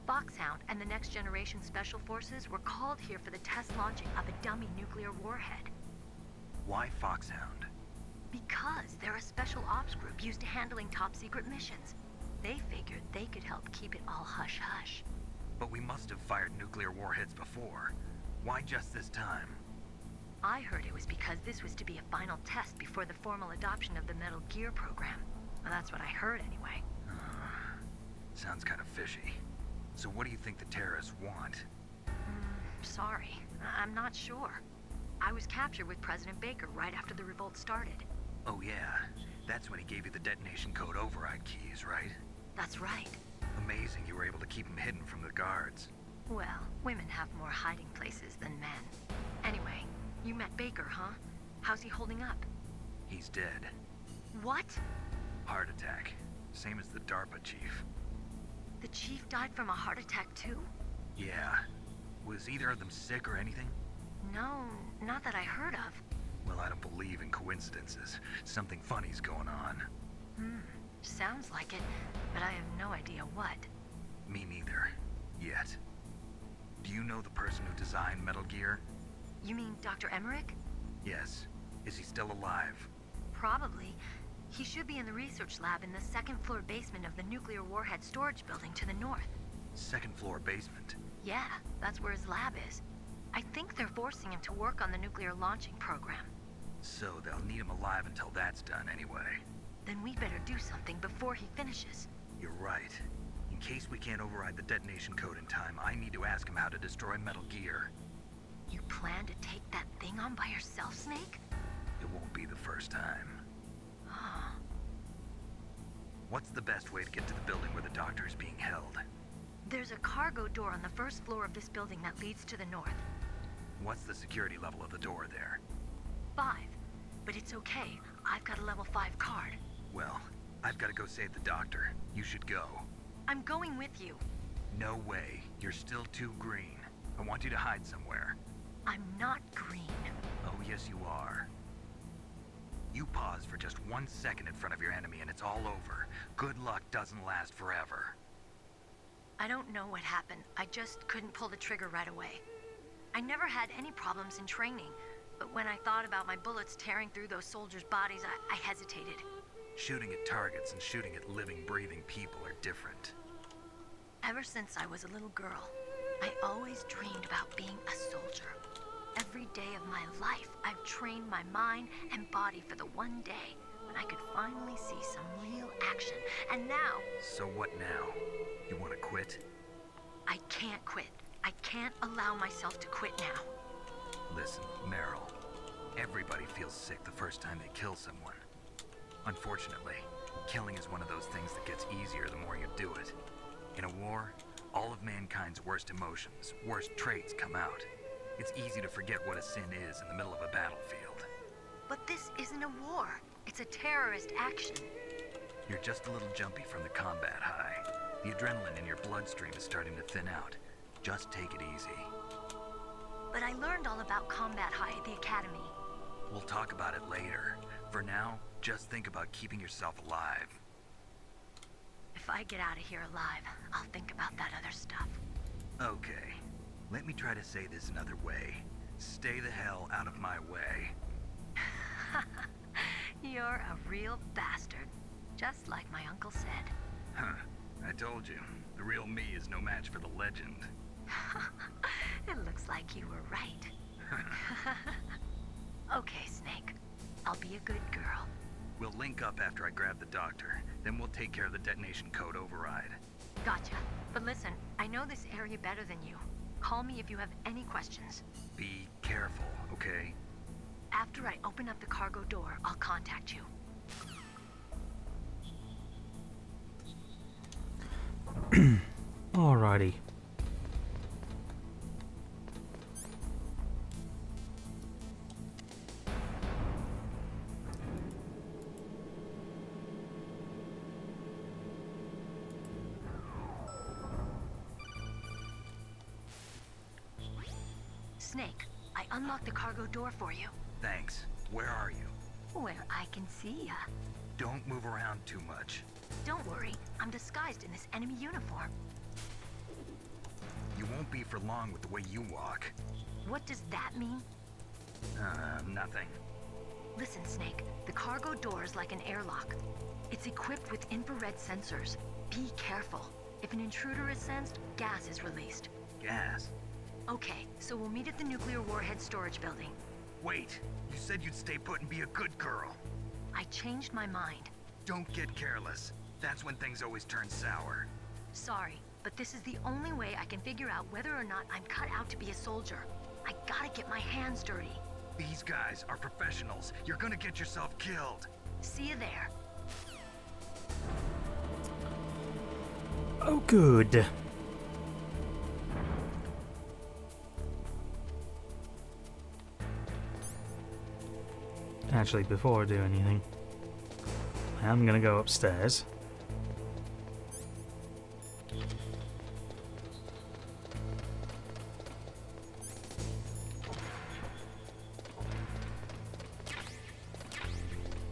Foxhound and the Next Generation Special Forces were called here for the test launching of a dummy nuclear warhead. Why Foxhound? Because they're a special ops group used to handling top-secret missions. They figured they could help keep it all hush-hush. But we must have fired nuclear warheads before. Why just this time? I heard it was because this was to be a final test before the formal adoption of the Metal Gear program. Well, that's what I heard anyway. Sounds kind of fishy. So what do you think the terrorists want? Sorry, I'm not sure. I was captured with President Baker right after the revolt started. Oh yeah, that's when he gave you the detonation code override keys, right? That's right. Amazing you were able to keep him hidden from the guards. Well, women have more hiding places than men. Anyway, you met Baker, huh? How's he holding up? He's dead. What? Heart attack. Same as the DARPA chief. The chief died from a heart attack too? Yeah. Was either of them sick or anything? No, not that I heard of. Well, I don't believe in coincidences. Something funny's going on. Sounds like it, but I have no idea what. Me neither. Yet. Do you know the person who designed Metal Gear? You mean Dr. Emmerich? Yes. Is he still alive? Probably. He should be in the research lab in the second-floor basement of the nuclear warhead storage building to the north. Second floor basement? Yeah, that's where his lab is. I think they're forcing him to work on the nuclear launching program. So they'll need him alive until that's done anyway. Then we better do something before he finishes. You're right. In case we can't override the detonation code in time, I need to ask him how to destroy Metal Gear. You plan to take that thing on by yourself, Snake? It won't be the first time. What's the best way to get to the building where the doctor is being held? There's a cargo door on the first floor of this building that leads to the north. What's the security level of the door there? 5. But it's okay. I've got a level 5 card. Well, I've got to go save the doctor. You should go. I'm going with you. No way. You're still too green. I want you to hide somewhere. I'm not green. Oh, yes, you are. You pause for just 1 second in front of your enemy and it's all over. Good luck doesn't last forever. I don't know what happened. I just couldn't pull the trigger right away. I never had any problems in training, but when I thought about my bullets tearing through those soldiers' bodies, I hesitated. Shooting at targets and shooting at living, breathing people are different. Ever since I was a little girl, I always dreamed about being a soldier. Every day of my life, I've trained my mind and body for the one day when I could finally see some real action. And now... So what now? You want to quit? I can't quit. I can't allow myself to quit now. Listen, Meryl. Everybody feels sick the first time they kill someone. Unfortunately, killing is one of those things that gets easier the more you do it. In a war, all of mankind's worst emotions, worst traits come out. It's easy to forget what a sin is in the middle of a battlefield. But this isn't a war. It's a terrorist action. You're just a little jumpy from the combat high. The adrenaline in your bloodstream is starting to thin out. Just take it easy. But I learned all about combat high at the academy. We'll talk about it later. For now, just think about keeping yourself alive. If I get out of here alive, I'll think about that other stuff. Okay. Let me try to say this another way. Stay the hell out of my way. You're a real bastard. Just like my uncle said. Huh. I told you. The real me is no match for the legend. It looks like you were right. Okay, Snake. I'll be a good girl. We'll link up after I grab the doctor. Then we'll take care of the detonation code override. Gotcha. But listen, I know this area better than you. Call me if you have any questions. Be careful, okay? After I open up the cargo door, I'll contact you. Alrighty. Snake, I unlocked the cargo door for you. Thanks. Where are you? Where I can see ya. Don't move around too much. Don't worry, I'm disguised in this enemy uniform. You won't be for long with the way you walk. What does that mean? Nothing. Listen, Snake, the cargo door is like an airlock. It's equipped with infrared sensors. Be careful. If an intruder is sensed, gas is released. Gas? Okay, so we'll meet at the nuclear warhead storage building. Wait, you said you'd stay put and be a good girl. I changed my mind. Don't get careless. That's when things always turn sour. Sorry, but this is the only way I can figure out whether or not I'm cut out to be a soldier. I gotta get my hands dirty. These guys are professionals. You're gonna get yourself killed. See you there. Oh, good. Actually, before I do anything, I am going to go upstairs.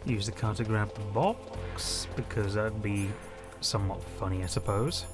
Use the car to grab the box, because that'd be somewhat funny, I suppose.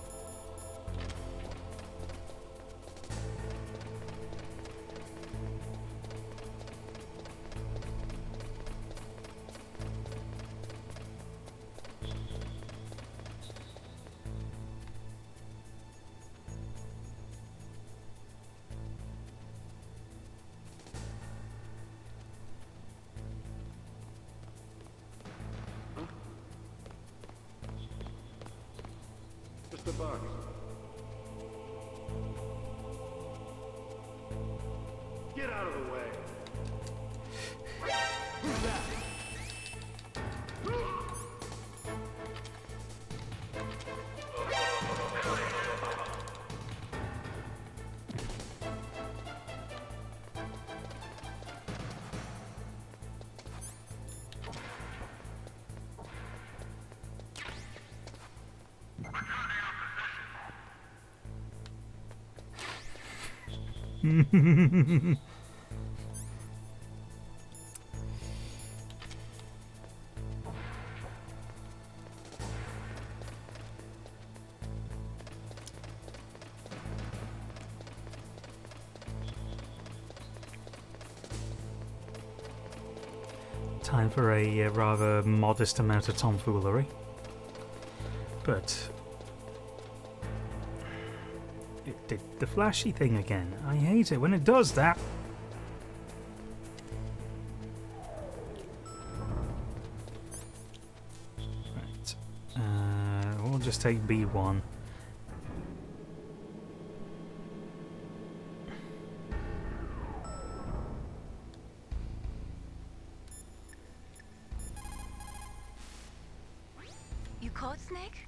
Time for a rather modest amount of tomfoolery. But it did the flashy thing again. I hate it when it does that. Right. We'll just take B1. You caught Snake?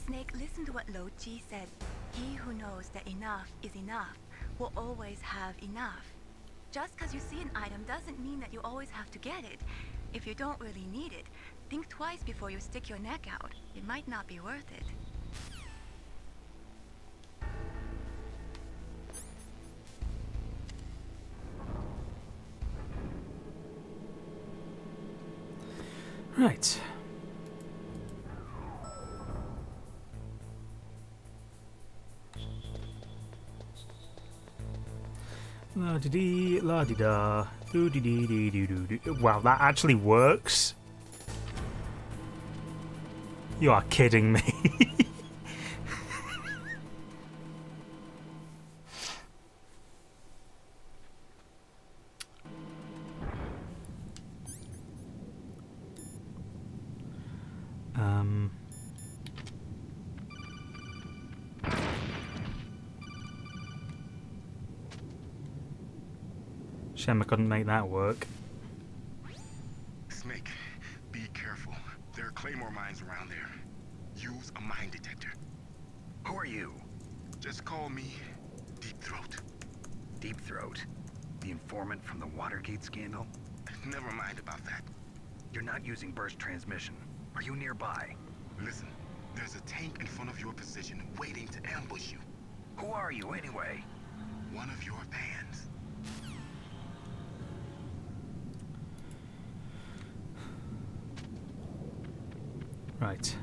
Snake, listen to what Lo Ji said. He who knows that enough is enough will always have enough. Just because you see an item doesn't mean that you always have to get it. If you don't really need it, think twice before you stick your neck out. It might not be worth it. Right. La di dee, la di da, doo dee dee dee doo doo doo. Wow, that actually works. You are kidding me. Shame I couldn't make that work. Snake, be careful. There are claymore mines around there. Use a mine detector. Who are you? Just call me Deep Throat. Deep Throat? The informant from the Watergate scandal? Never mind about that. You're not using burst transmission. Are you nearby? Listen, there's a tank in front of your position waiting to ambush you. Who are you anyway? One of your fans. Right.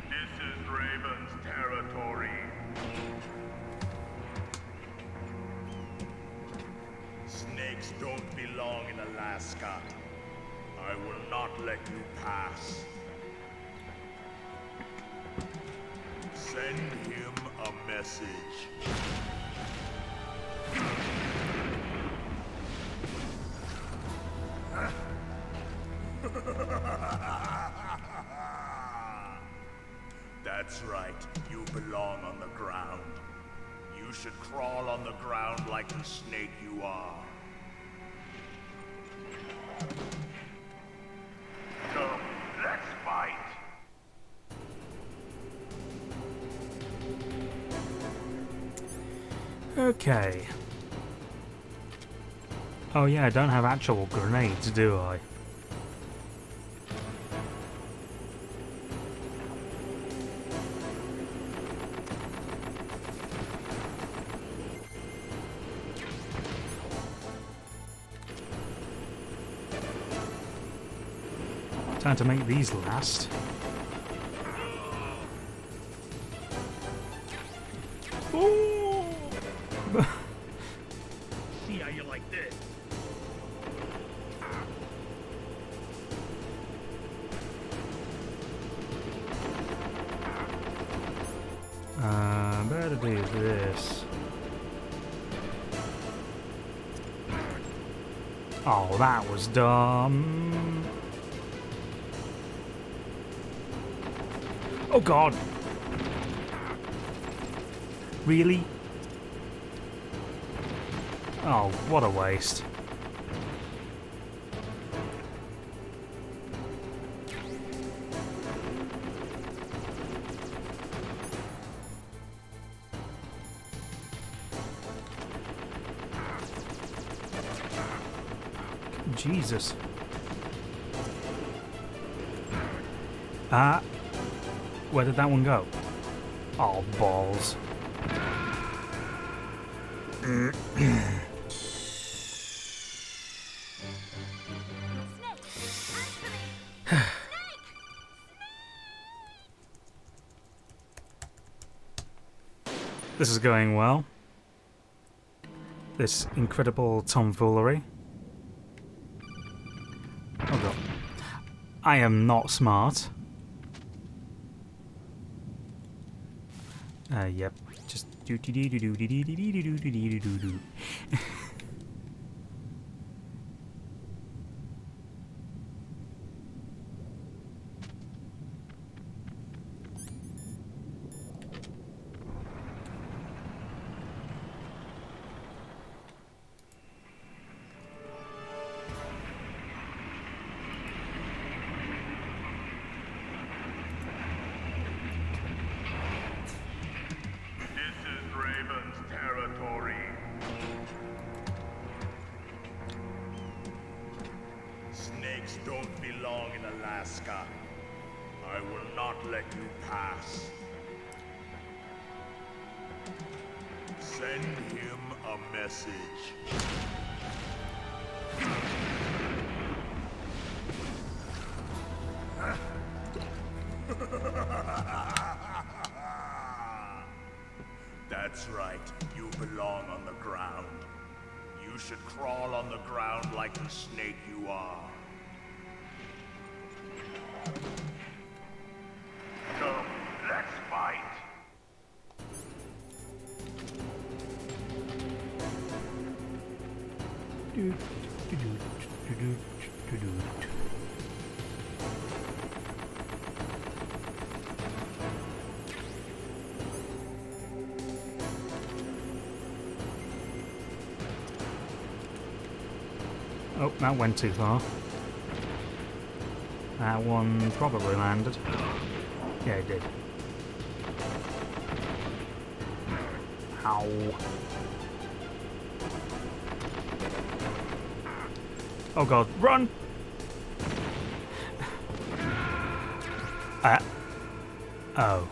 This is Raven's territory. Snakes don't belong in Alaska. I will not let you pass. Send him a message. That's right, you belong on the ground. You should crawl on the ground like the snake you are. Come, let's fight. Okay. Oh yeah, I don't have actual grenades, do I? Time to make these last. Ooh. See how you like this. Better do this. Oh, that was dumb. Oh God. Really? Oh, what a waste. Jesus. Where did that one go? Oh, balls. This is going well. This incredible tomfoolery. Oh god. I am not smart. Yep. Just do do do do do do do do do do do do do. Snakes don't belong in Alaska. I will not let you pass. Send him a message. That's right. You belong on the ground. You should crawl on the ground like the snake you are. Come, let's fight. Oh, that went too far. That one probably landed. Yeah, it did. Ow. Oh god, run! Oh.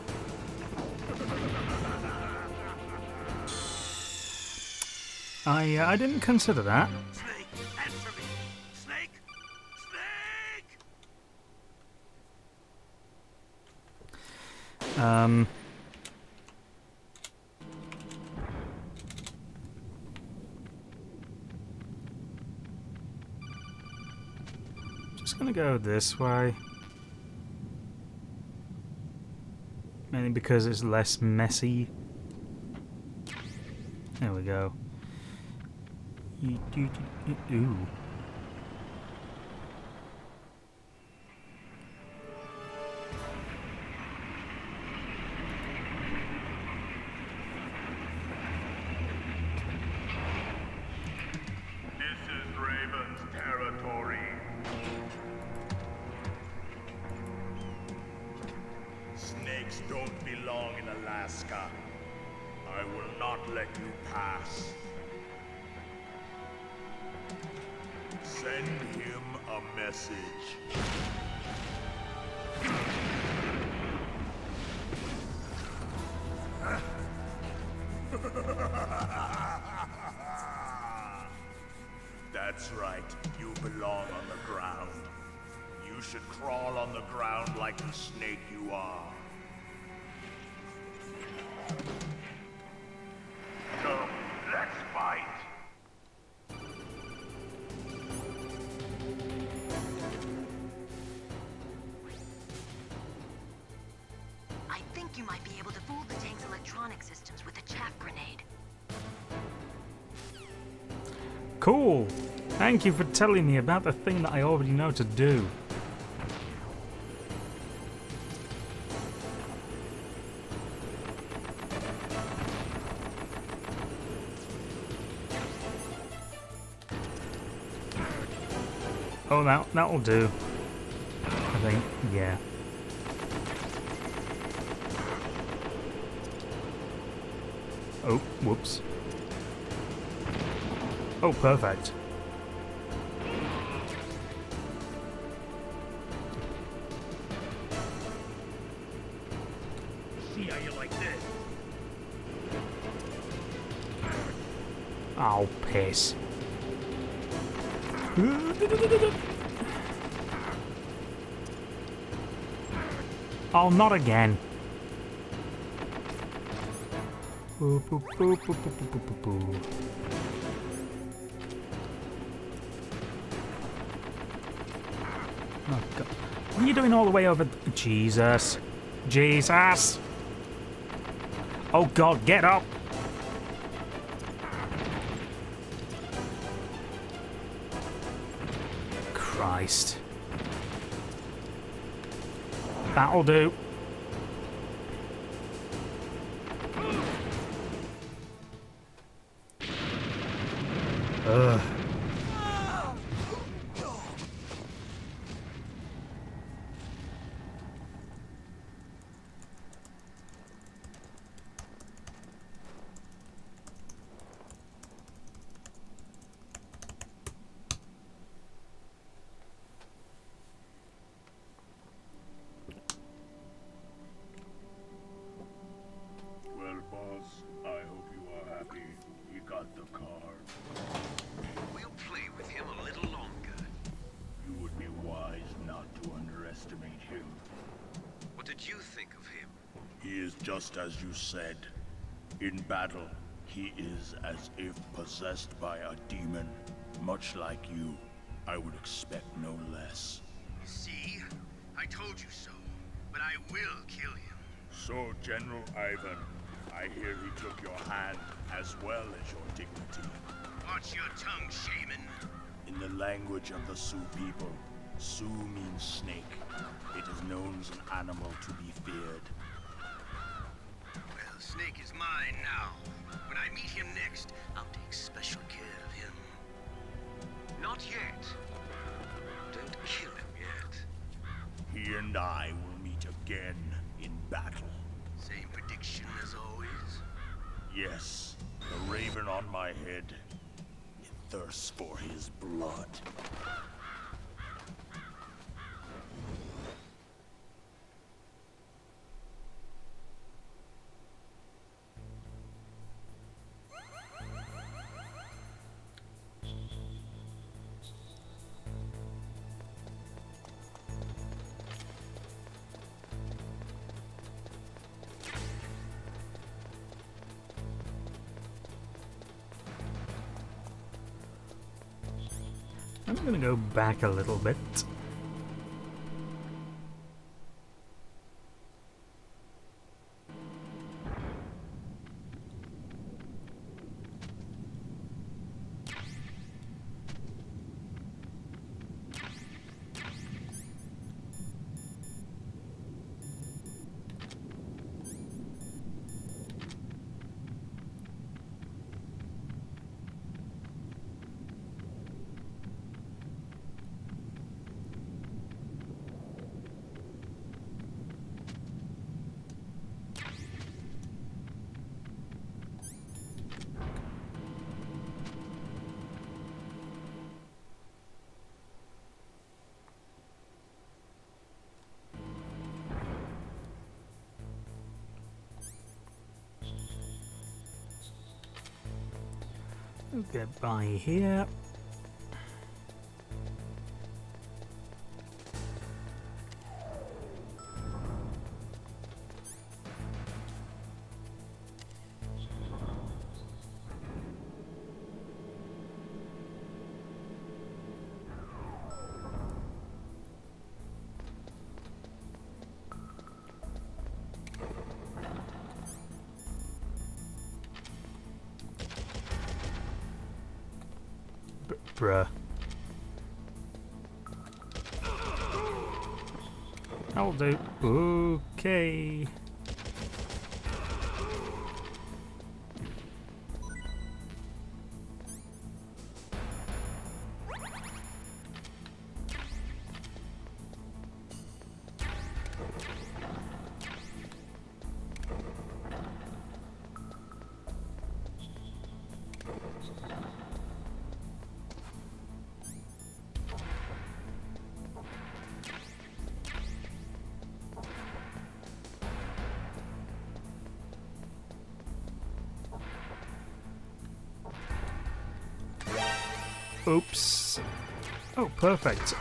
I didn't consider that. Snake, answer me! Snake! Snake! Just gonna go this way. Mainly because it's less messy. There we go. Ooh. This is Raven's territory. Snakes don't belong in Alaska. I will not let you pass. Send him a message. That's right. You belong on the ground. You should crawl on the ground like the snake you are. Come, let's fight. I think you might be able to fool the tank's electronic systems with a chaff grenade. Cool! Thank you for telling me about the thing that I already know to do. Oh, that'll do. I think, yeah. Oh, whoops. Oh, perfect. See how you like this? Oh, piss. Oh, not again. Boo, boo, boo, boo, boo, boo, boo, boo. Oh, God. What are you doing all the way over? Jesus. Jesus. Oh, God, get up. Christ. That'll do. Ugh. Well, boss, I hope you are happy. You got the card. We'll play with him a little longer. You would be wise not to underestimate him. What did you think of him? He is just as you said. In battle, he is as if possessed by a demon. Much like you, I would expect no less. See? I told you so. But I will kill him. So, General Ivan, I hear he took your hand as well as your dignity. Watch your tongue, shaman. In the language of the Sioux people, Sioux means snake. It is known as an animal to be feared. Well, Snake is mine now. When I meet him next, I'll take special care of him. Not yet. Don't kill him yet. He and I will meet again in battle. Same prediction as always? Yes, the raven on my head. It thirsts for his blood. I'm gonna go back a little bit. We'll get by here. Bruh. That'll do. Okay. Oops. Oh, perfect.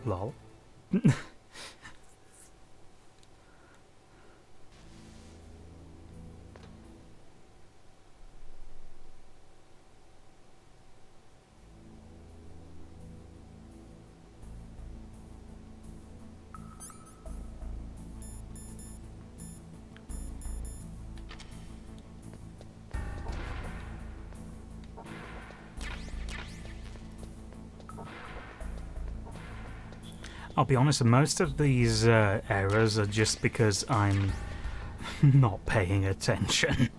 Lol. I'll be honest, most of these errors are just because I'm not paying attention.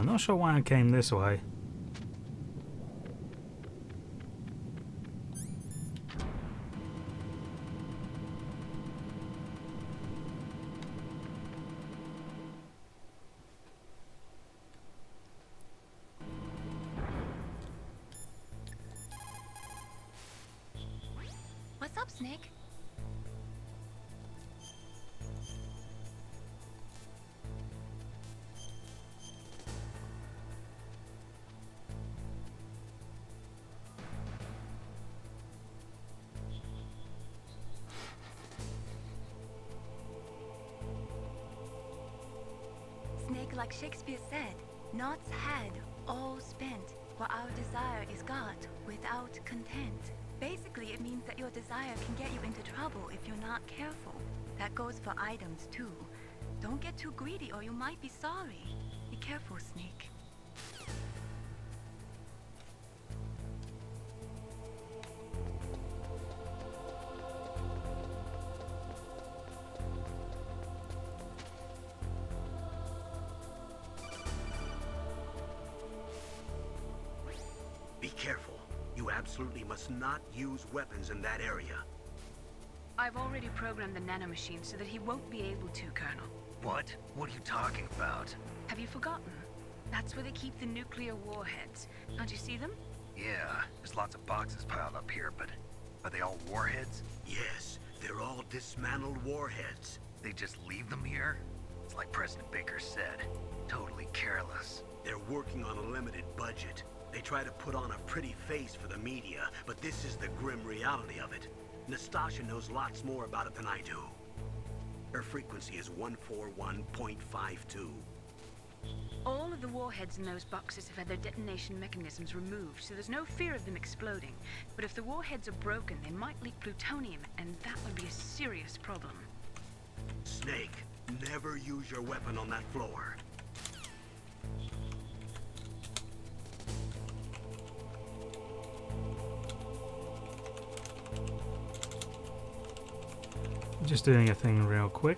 Not sure why I came this way. What's up, Snake? Snake, like Shakespeare said, naught's had, all spent, what our desire is got, without content. Basically, it means that your desire can get you into trouble if you're not careful. That goes for items, too. Don't get too greedy or you might be sorry. Be careful, Snake. Be careful. You absolutely must not use weapons in that area. I've already programmed the nanomachine so that he won't be able to, Colonel. What? What are you talking about? Have you forgotten? That's where they keep the nuclear warheads. Don't you see them? Yeah, there's lots of boxes piled up here, but are they all warheads? Yes, they're all dismantled warheads. They just leave them here? It's like President Baker said, totally careless. They're working on a limited budget. They try to put on a pretty face for the media, but this is the grim reality of it. Nastasha knows lots more about it than I do. Her frequency is 141.52. All of the warheads in those boxes have had their detonation mechanisms removed, so there's no fear of them exploding. But if the warheads are broken, they might leak plutonium, and that would be a serious problem. Snake, never use your weapon on that floor. Just doing a thing real quick.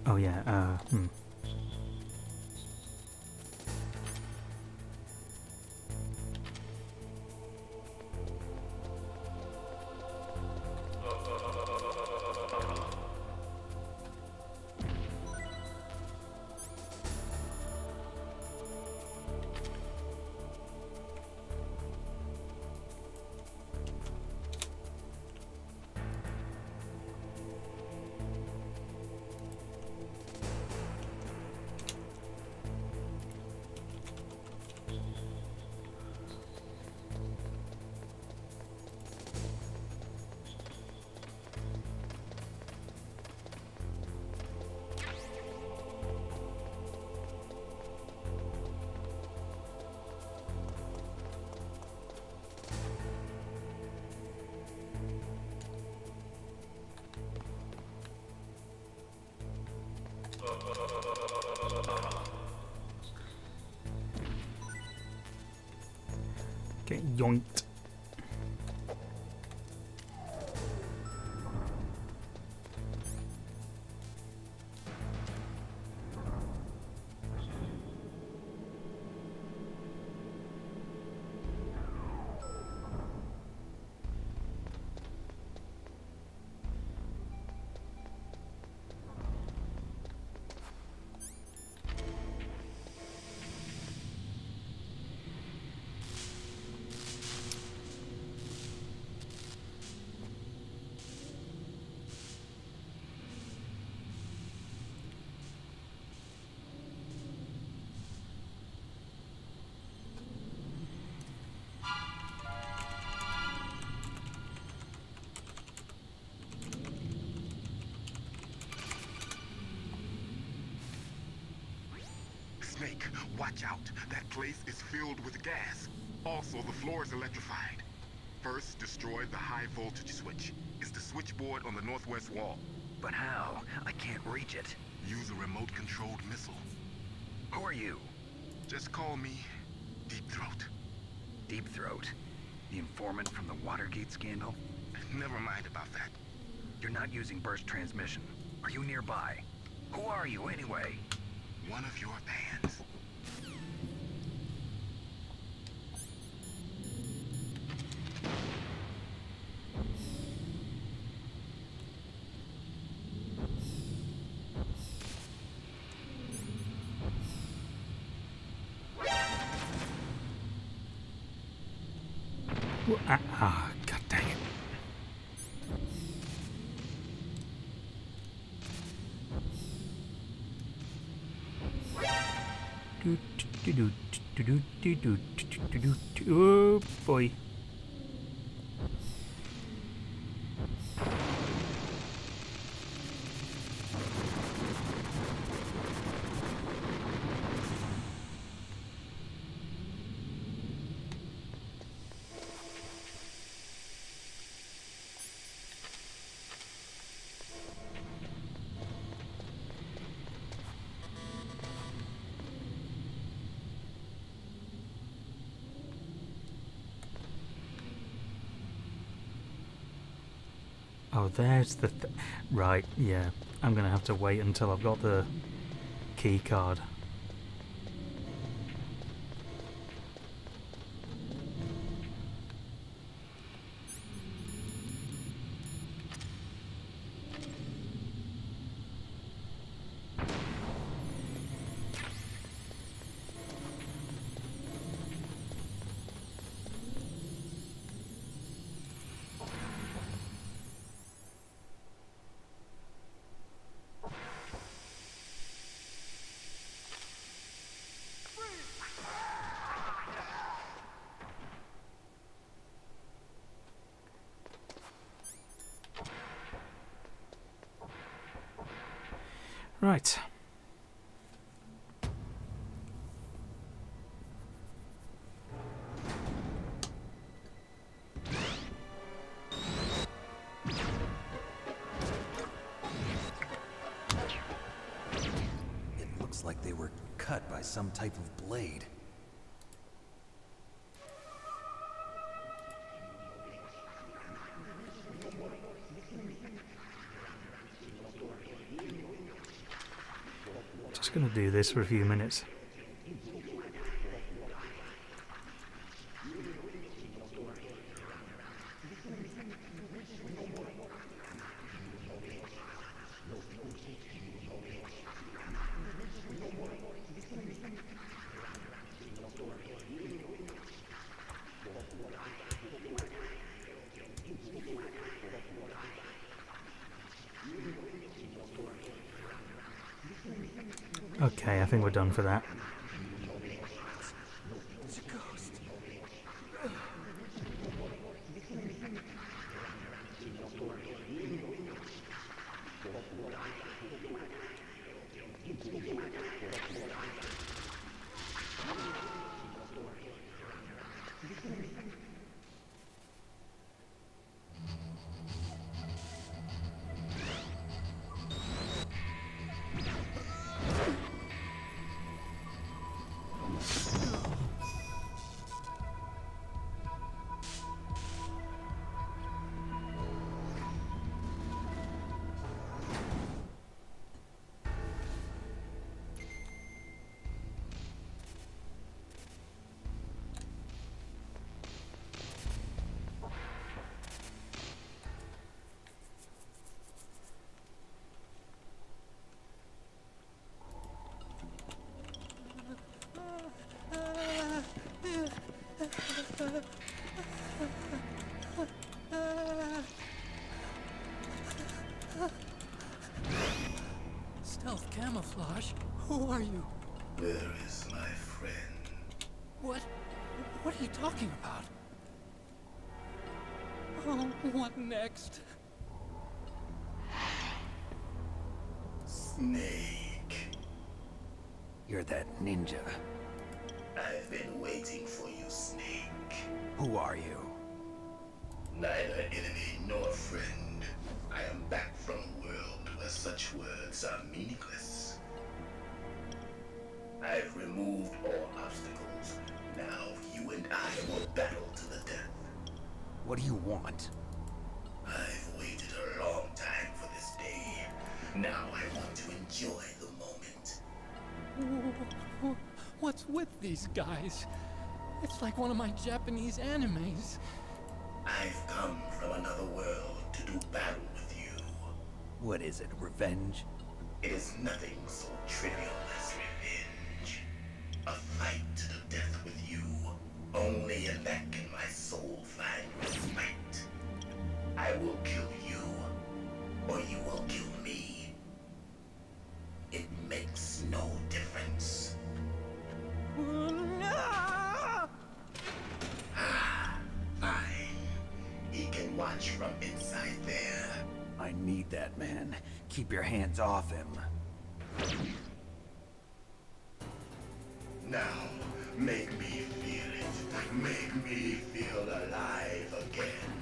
Oh yeah, Get yoinked. Snake, watch out. That place is filled with gas. Also, the floor is electrified. First, destroy the high voltage switch. It's the switchboard on the northwest wall. But how? I can't reach it. Use a remote-controlled missile. Who are you? Just call me Deep Throat. Deep Throat? The informant from the Watergate scandal? Never mind about that. You're not using burst transmission. Are you nearby? Who are you, anyway? One of your bands. God dang it. Oh boy. Oh, there's the right, yeah. I'm gonna have to wait until I've got the key card. Right. It looks like they were cut by some type of blade. Just gonna do this for a few minutes. Okay, I think we're done for that. It's a ghost. Who are you? Where is my friend? What are you talking about? Oh, what next? Snake. You're that ninja. I've been waiting for you, Snake. Who are you? Neither enemy nor friend. I am back from a world where such words are meaningless. I've removed all obstacles. Now you and I will battle to the death. What do you want? I've waited a long time for this day. Now I want to enjoy the moment. What's with these guys? It's like one of my Japanese animes. I've come from another world to do battle with you. What is it, revenge? It is nothing so trivial as revenge. A fight to the death with you. Only in that can my soul find respite. I will kill you, or you will kill me. It makes no difference. Fine. He can watch from inside there. I need that man. Keep your hands off him. Now, make me feel it. Make me feel alive again.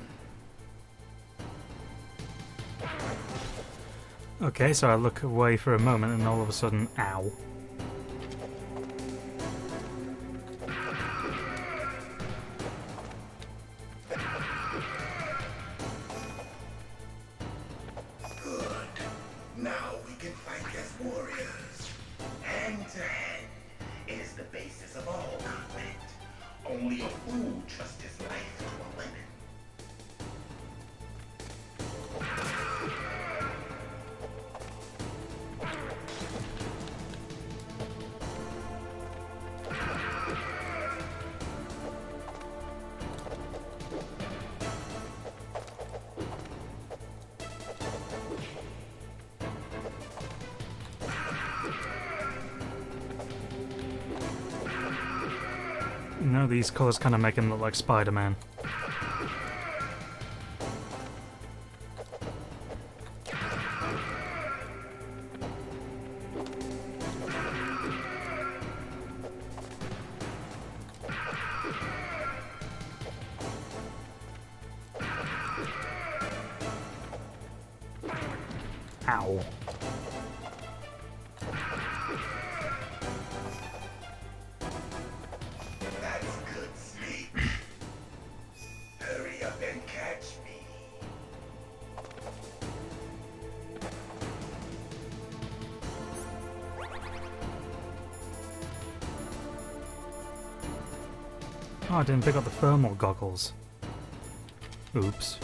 Okay, so I look away for a moment and all of a sudden, ow. Good. Now we can fight as warriors. Hand to hand. It is the basis of all conflict. Only a fool trusts his life to a weapon. You know, these colours kind of make him look like Spider-Man. Ow. That's good, Snake. Hurry up and catch me. Oh, I didn't pick up the thermal goggles. Oops.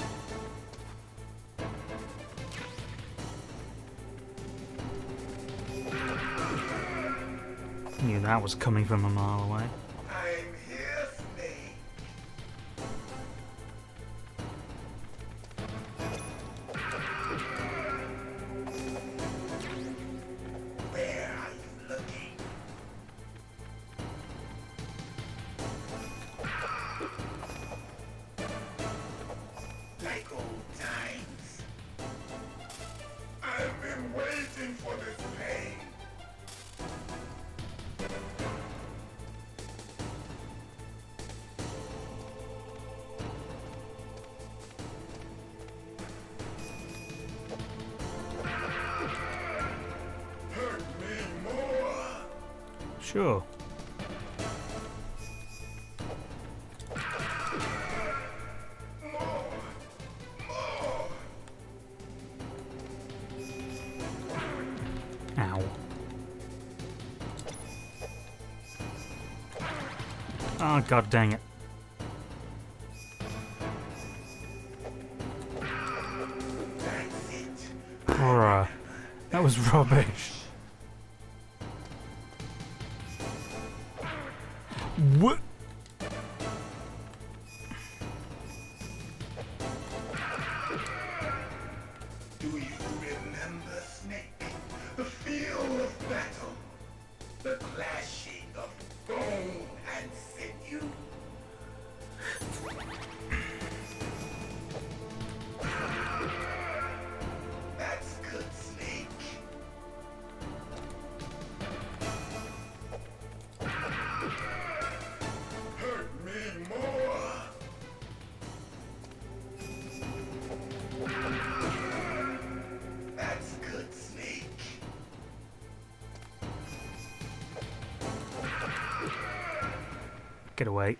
Knew that was coming from a mile away. I'm here, Snake. Where are you looking? Like old times. I've been waiting for this pain. Hurt me more. Sure. Ow. Oh, god dang it. Bruh. That was rubbish. What? Do you remember, Snake? The field of battle. it away.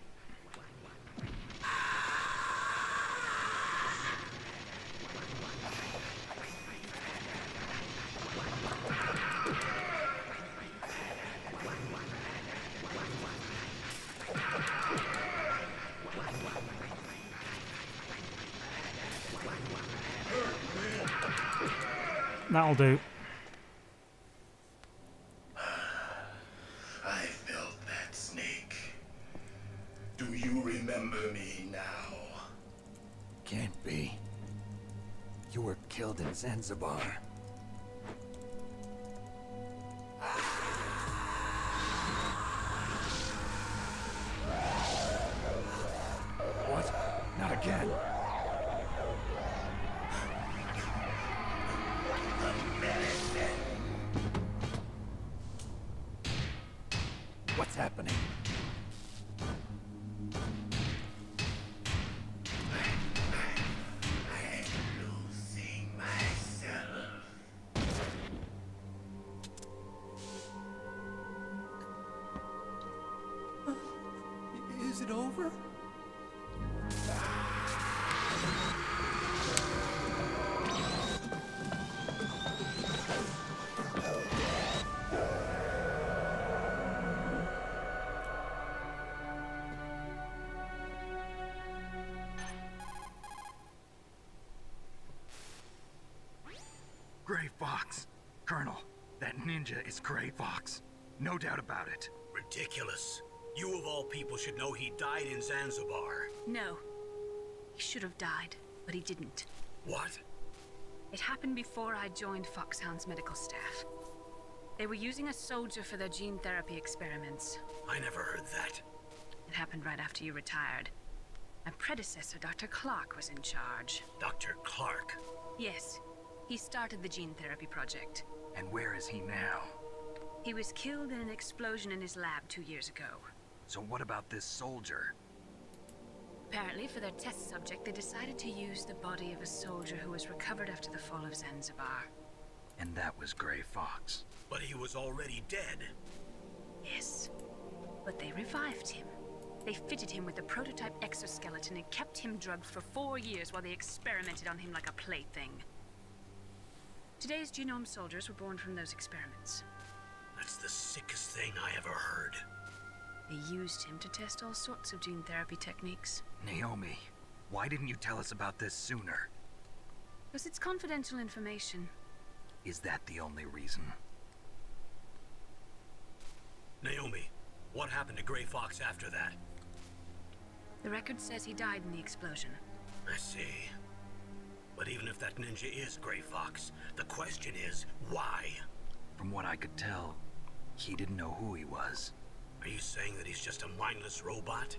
That'll do. I felt that snake. Do you remember me now? Can't be. You were killed in Zanzibar. What? Not again. What's happening? Losing myself. Is it over? Gray Fox. Colonel, that ninja is Gray Fox. No doubt about it. Ridiculous. You of all people should know he died in Zanzibar. No. He should have died, but he didn't. What? It happened before I joined Foxhound's medical staff. They were using a soldier for their gene therapy experiments. I never heard that. It happened right after you retired. My predecessor, Dr. Clark, was in charge. Dr. Clark? Yes. He started the gene therapy project. And where is he now? He was killed in an explosion in his lab 2 years ago. So what about this soldier? Apparently, for their test subject, they decided to use the body of a soldier who was recovered after the fall of Zanzibar. And that was Gray Fox. But he was already dead. Yes. But they revived him. They fitted him with a prototype exoskeleton and kept him drugged for 4 years while they experimented on him like a plaything. Today's genome soldiers were born from those experiments. That's the sickest thing I ever heard. They used him to test all sorts of gene therapy techniques. Naomi, why didn't you tell us about this sooner? Because it's confidential information. Is that the only reason? Naomi, what happened to Gray Fox after that? The record says he died in the explosion. I see. But even if that ninja is Gray Fox, the question is, why? From what I could tell, he didn't know who he was. Are you saying that he's just a mindless robot?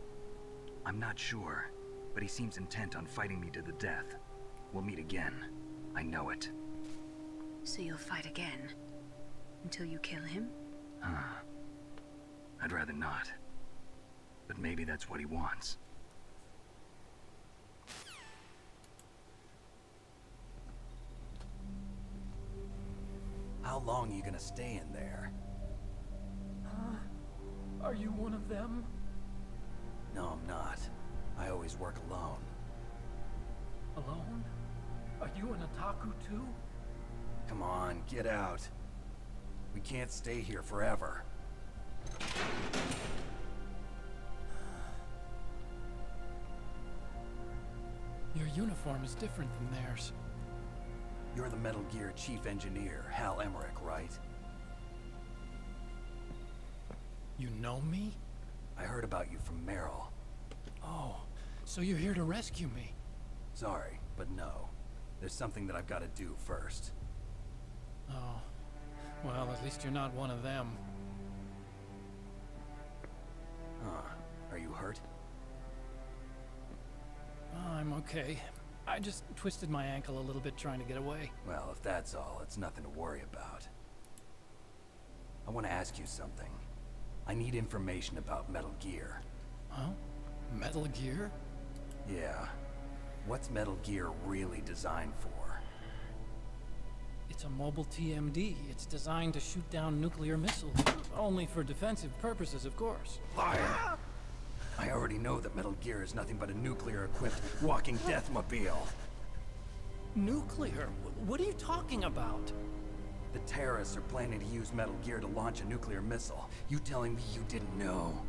I'm not sure, but he seems intent on fighting me to the death. We'll meet again. I know it. So you'll fight again? Until you kill him? Huh. I'd rather not. But maybe that's what he wants. How long are you gonna stay in there? Are you one of them? No, I'm not. I always work alone. Alone? Are you an otaku too? Come on, get out. We can't stay here forever. Your uniform is different than theirs. You're the Metal Gear Chief Engineer, Hal Emmerich, right? You know me? I heard about you from Meryl. Oh, so you're here to rescue me? Sorry, but no. There's something that I've got to do first. Oh. Well, at least you're not one of them. Huh. Are you hurt? I'm okay. I just twisted my ankle a little bit trying to get away. Well, if that's all, it's nothing to worry about. I want to ask you something. I need information about Metal Gear. Huh? Metal Gear? Yeah. What's Metal Gear really designed for? It's a mobile TMD. It's designed to shoot down nuclear missiles. Only for defensive purposes, of course. Liar! I already know that Metal Gear is nothing but a nuclear-equipped walking deathmobile. Nuclear? What are you talking about? The terrorists are planning to use Metal Gear to launch a nuclear missile. You telling me you didn't know?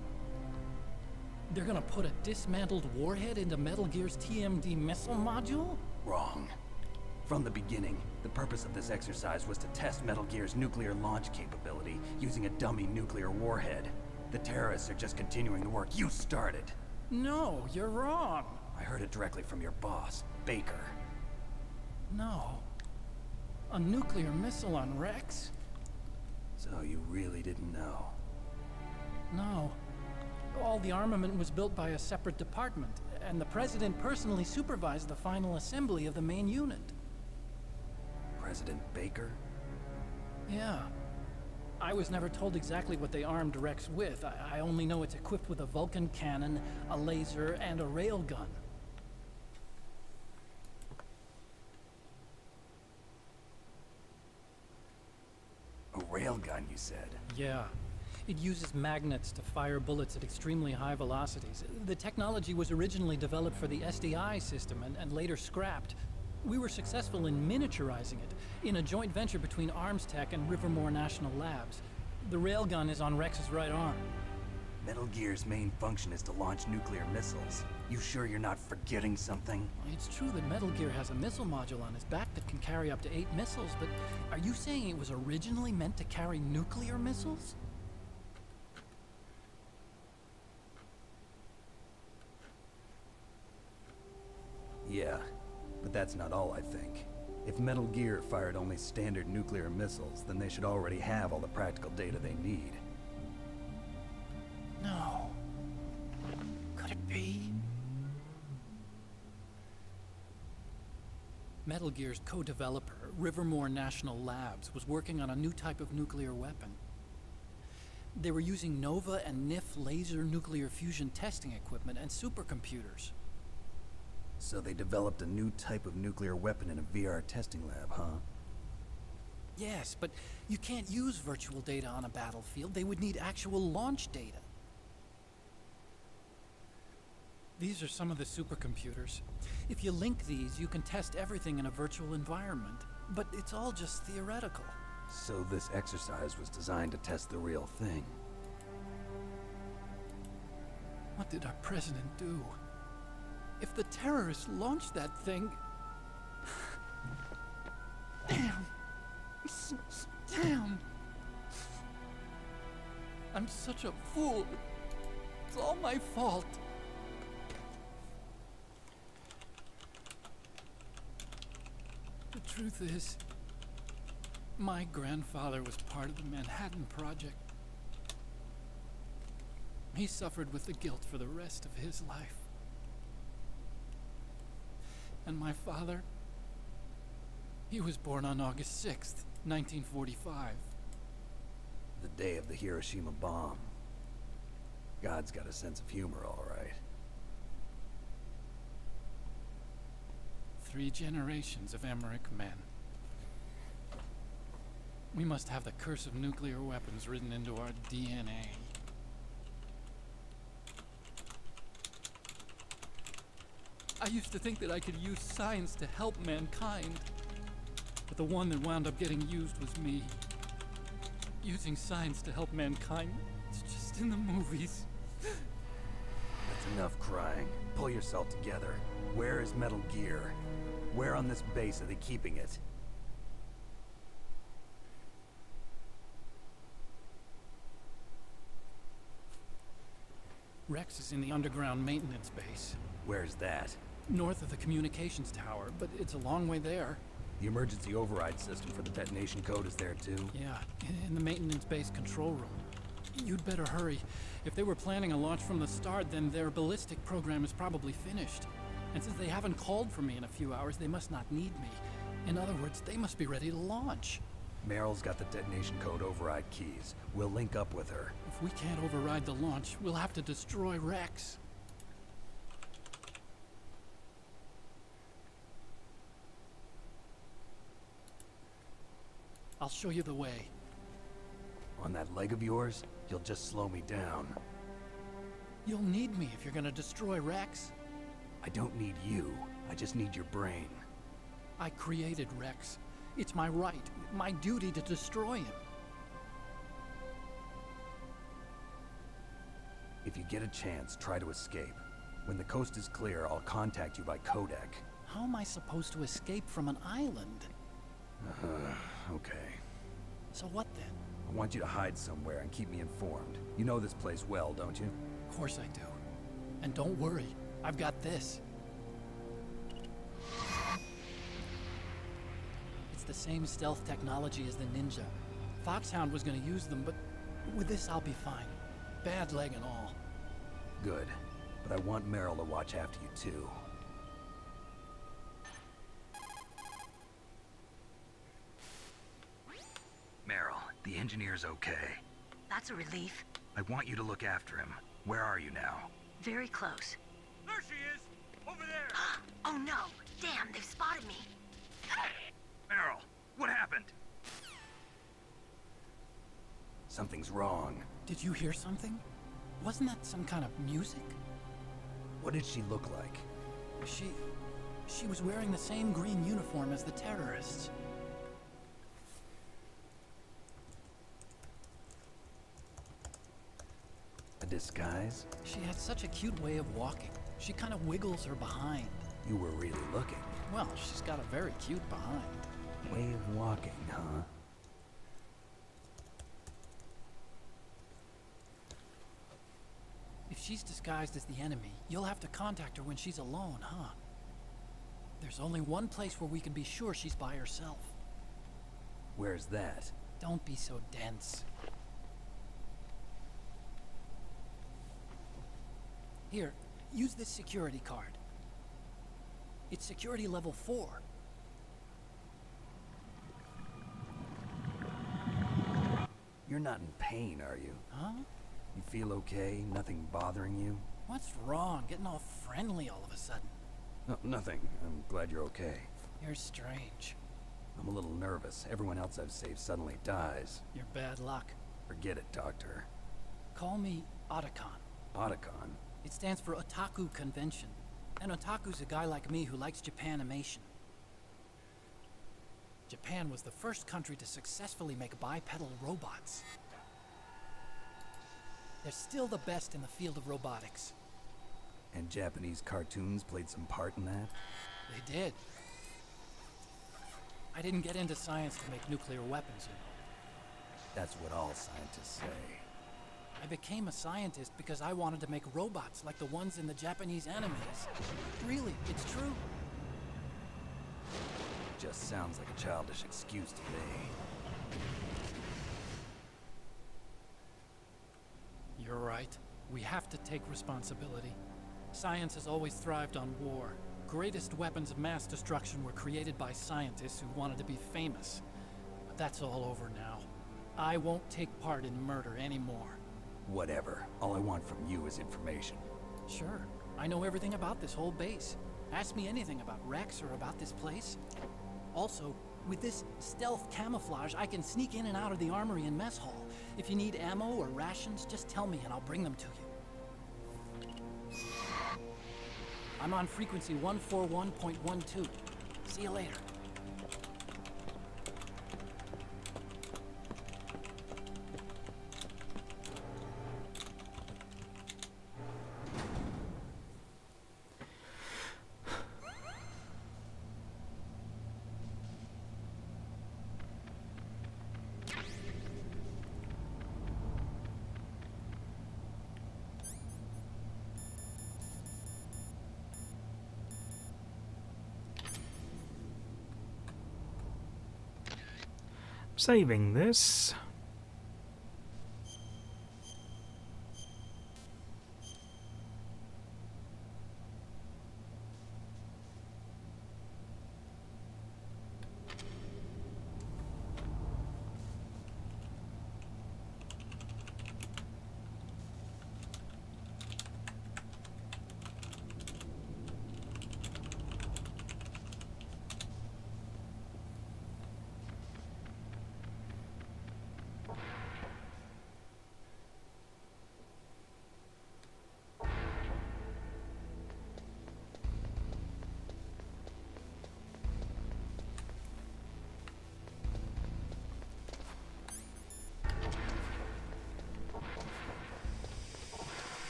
They're gonna put a dismantled warhead into Metal Gear's TMD missile module? Wrong. From the beginning, the purpose of this exercise was to test Metal Gear's nuclear launch capability using a dummy nuclear warhead. The terrorists are just continuing the work you started. No, you're wrong. I heard it directly from your boss, Baker. No. A nuclear missile on Rex? So you really didn't know? No. All the armament was built by a separate department, and the President personally supervised the final assembly of the main unit. President Baker? Yeah. I was never told exactly what they armed Rex with. I only know it's equipped with a Vulcan cannon, a laser, and a railgun. A railgun, you said? Yeah. It uses magnets to fire bullets at extremely high velocities. The technology was originally developed for the SDI system and later scrapped. We were successful in miniaturizing it in a joint venture between Arms Tech and Rivermore National Labs. The railgun is on Rex's right arm. Metal Gear's main function is to launch nuclear missiles. You sure you're not forgetting something? It's true that Metal Gear has a missile module on its back that can carry up to 8 missiles, but are you saying it was originally meant to carry nuclear missiles? Yeah, but that's not all I think. If Metal Gear fired only standard nuclear missiles, then they should already have all the practical data they need. No. Could it be? Metal Gear's co-developer, Rivermore National Labs, was working on a new type of nuclear weapon. They were using Nova and NIF laser nuclear fusion testing equipment and supercomputers. So they developed a new type of nuclear weapon in a VR testing lab, huh? Yes, but you can't use virtual data on a battlefield. They would need actual launch data. These are some of the supercomputers. If you link these, you can test everything in a virtual environment. But it's all just theoretical. So this exercise was designed to test the real thing. What did our president do? If the terrorists launched that thing... Damn! Damn! I'm such a fool. It's all my fault. The truth is, my grandfather was part of the Manhattan Project. He suffered with the guilt for the rest of his life. And my father, he was born on August 6th, 1945. The day of the Hiroshima bomb. God's got a sense of humor, all right. 3 generations of Emmerich men. We must have the curse of nuclear weapons written into our DNA. I used to think that I could use science to help mankind. But the one that wound up getting used was me. Using science to help mankind, it's just in the movies. That's enough crying. Pull yourself together. Where is Metal Gear? Where on this base are they keeping it? Rex is in the underground maintenance base. Where's that? North of the communications tower, but it's a long way there. The emergency override system for the detonation code is there too? Yeah, in the maintenance base control room. You'd better hurry. If they were planning a launch from the start, then their ballistic program is probably finished. And since they haven't called for me in a few hours, they must not need me. In other words, they must be ready to launch. Meryl's got the detonation code override keys. We'll link up with her. If we can't override the launch, we'll have to destroy Rex. I'll show you the way. On that leg of yours, you'll just slow me down. You'll need me if you're gonna destroy Rex. I don't need you. I just need your brain. I created Rex. It's my right, my duty to destroy him. If you get a chance, try to escape. When the coast is clear, I'll contact you by codec. How am I supposed to escape from an island? Okay. So what then? I want you to hide somewhere and keep me informed. You know this place well, don't you? Of course I do. And don't worry, I've got this. It's the same stealth technology as the Ninja. Foxhound was gonna use them, but with this I'll be fine. Bad leg and all. Good. But I want Meryl to watch after you too. Meryl, the engineer's okay. That's a relief. I want you to look after him. Where are you now? Very close. There she is! Over there! Oh no! Damn, they've spotted me. Meryl, what happened? Something's wrong. Did you hear something? Wasn't that some kind of music? What did she look like? She was wearing the same green uniform as the terrorists. A disguise? She had such a cute way of walking. She kind of wiggles her behind. You were really looking. Well, she's got a very cute behind. Way of walking, huh? If she's disguised as the enemy, you'll have to contact her when she's alone, huh? There's only one place where we can be sure she's by herself. Where's that? Don't be so dense. Here, use this security card. It's security level 4. You're not in pain, are you? Huh? You feel okay? Nothing bothering you? What's wrong? Getting all friendly all of a sudden. No, nothing. I'm glad you're okay. You're strange. I'm a little nervous. Everyone else I've saved suddenly dies. You're bad luck. Forget it, Doctor. Call me Otacon. Otacon? It stands for Otaku Convention. An otaku's a guy like me who likes Japanimation. Japan was the first country to successfully make bipedal robots. They're still the best in the field of robotics. And Japanese cartoons played some part in that? They did. I didn't get into science to make nuclear weapons. That's what all scientists say. I became a scientist because I wanted to make robots like the ones in the Japanese animes. Really, it's true. Just sounds like a childish excuse to me. You're right. We have to take responsibility. Science has always thrived on war. Greatest weapons of mass destruction were created by scientists who wanted to be famous. But that's all over now. I won't take part in murder anymore. Whatever. All I want from you is information. Sure. I know everything about this whole base. Ask me anything about Rex or about this place. Also, with this stealth camouflage, I can sneak in and out of the armory and mess hall. If you need ammo or rations, just tell me and I'll bring them to you. I'm on frequency 141.12. See you later. Saving this.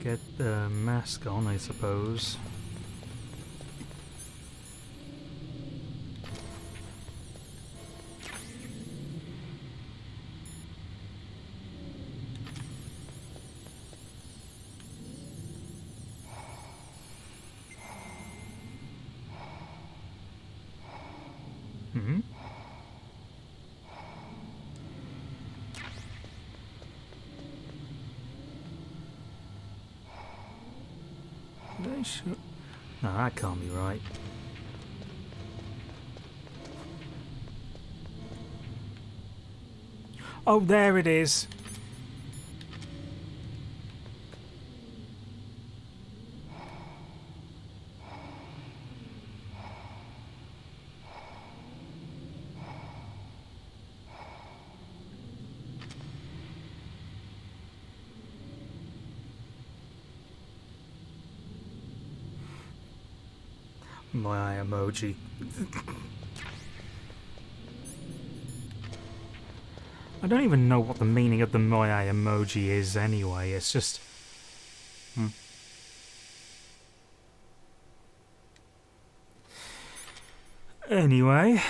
Get the mask on, I suppose. Hmm? They should. No, that can't be right. Oh, there it is. My emoji. I don't even know what the meaning of the my emoji is anyway. It's just... Anyway...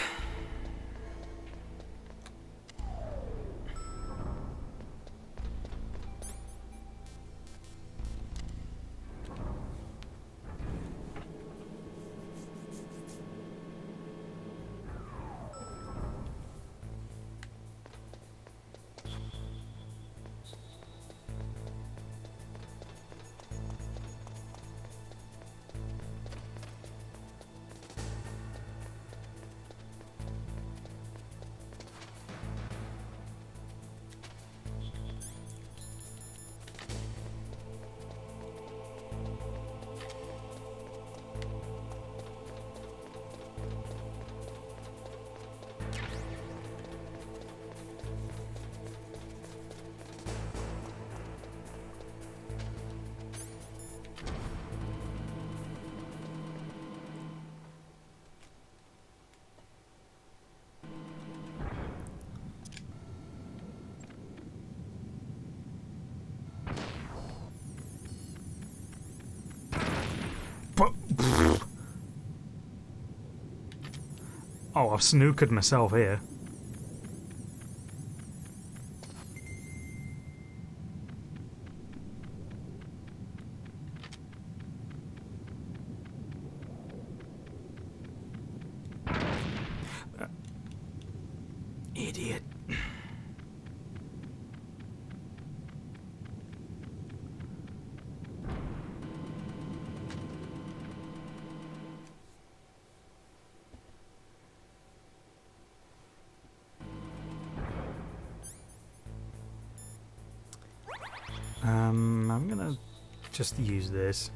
Oh, I've snookered myself here. Idiot. I'm gonna just use this.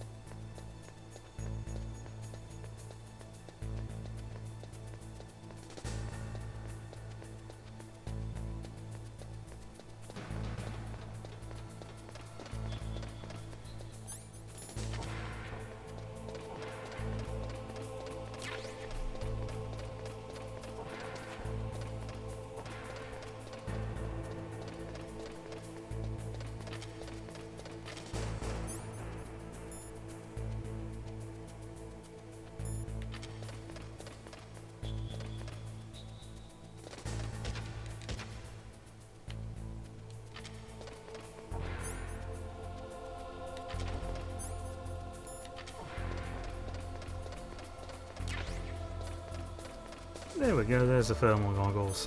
There we go, there's the thermal goggles.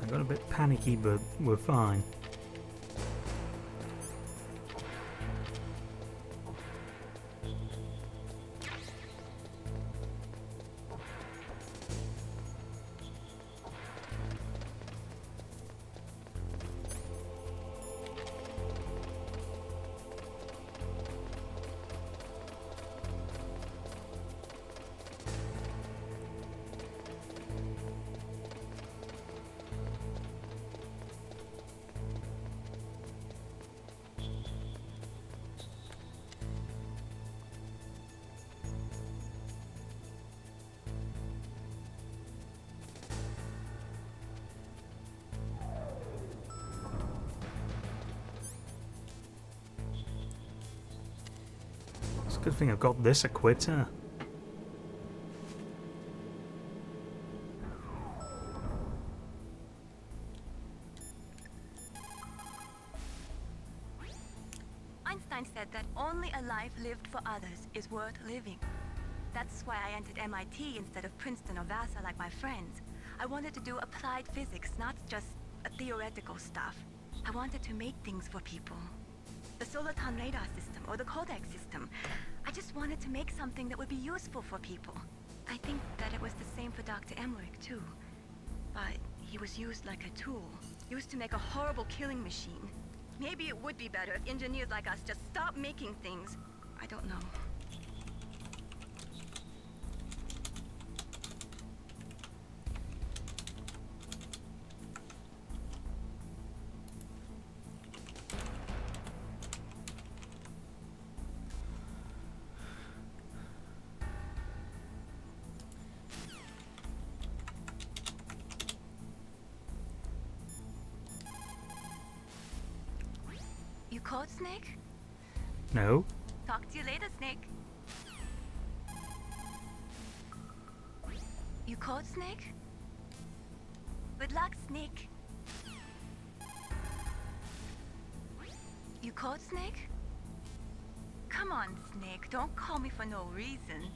I got a bit panicky, but we're fine. Good thing I've got this equipped, huh? Einstein said that only a life lived for others is worth living. That's why I entered MIT instead of Princeton or Vassar like my friends. I wanted to do applied physics, not just theoretical stuff. I wanted to make things for people. The Soliton radar system or the Codex system. I just wanted to make something that would be useful for people. I think that it was the same for Dr. Emmerich too. But he was used like a tool, used to make a horrible killing machine. Maybe it would be better if engineers like us just stopped making things. I don't know. You caught Snake? No. Talk to you later, Snake. You caught Snake? Good luck, Snake. You caught Snake? Come on, Snake. Don't call me for no reason.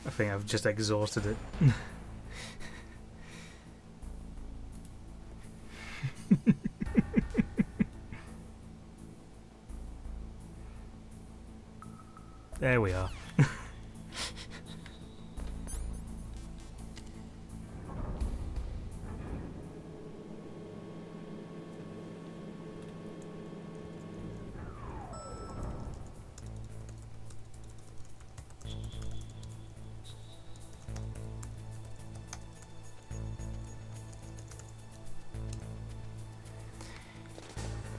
I think I've just exhausted it. There we are.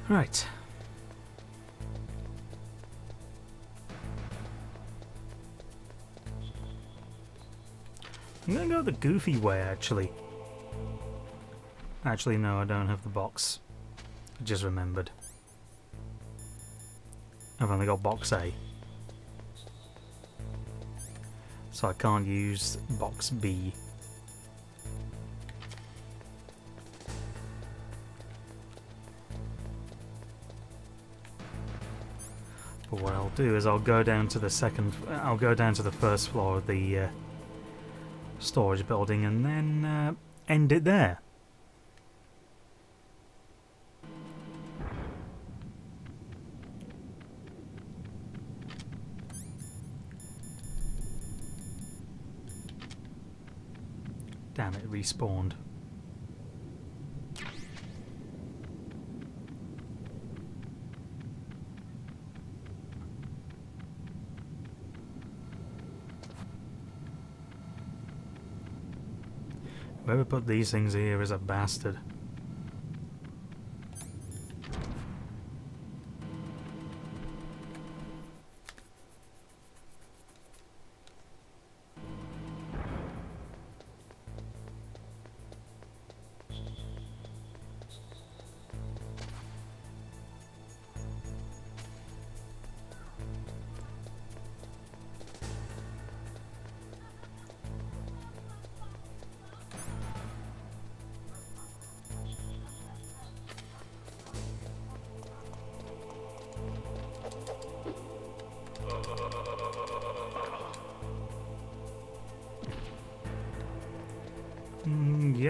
Right. I'm gonna go the goofy way, actually. Actually, no, I don't have the box. I just remembered. I've only got box A. So I can't use box B. But what I'll do is I'll go down to the first floor of the storage building and then end it there. Damn it, respawned. Whoever put these things here is a bastard.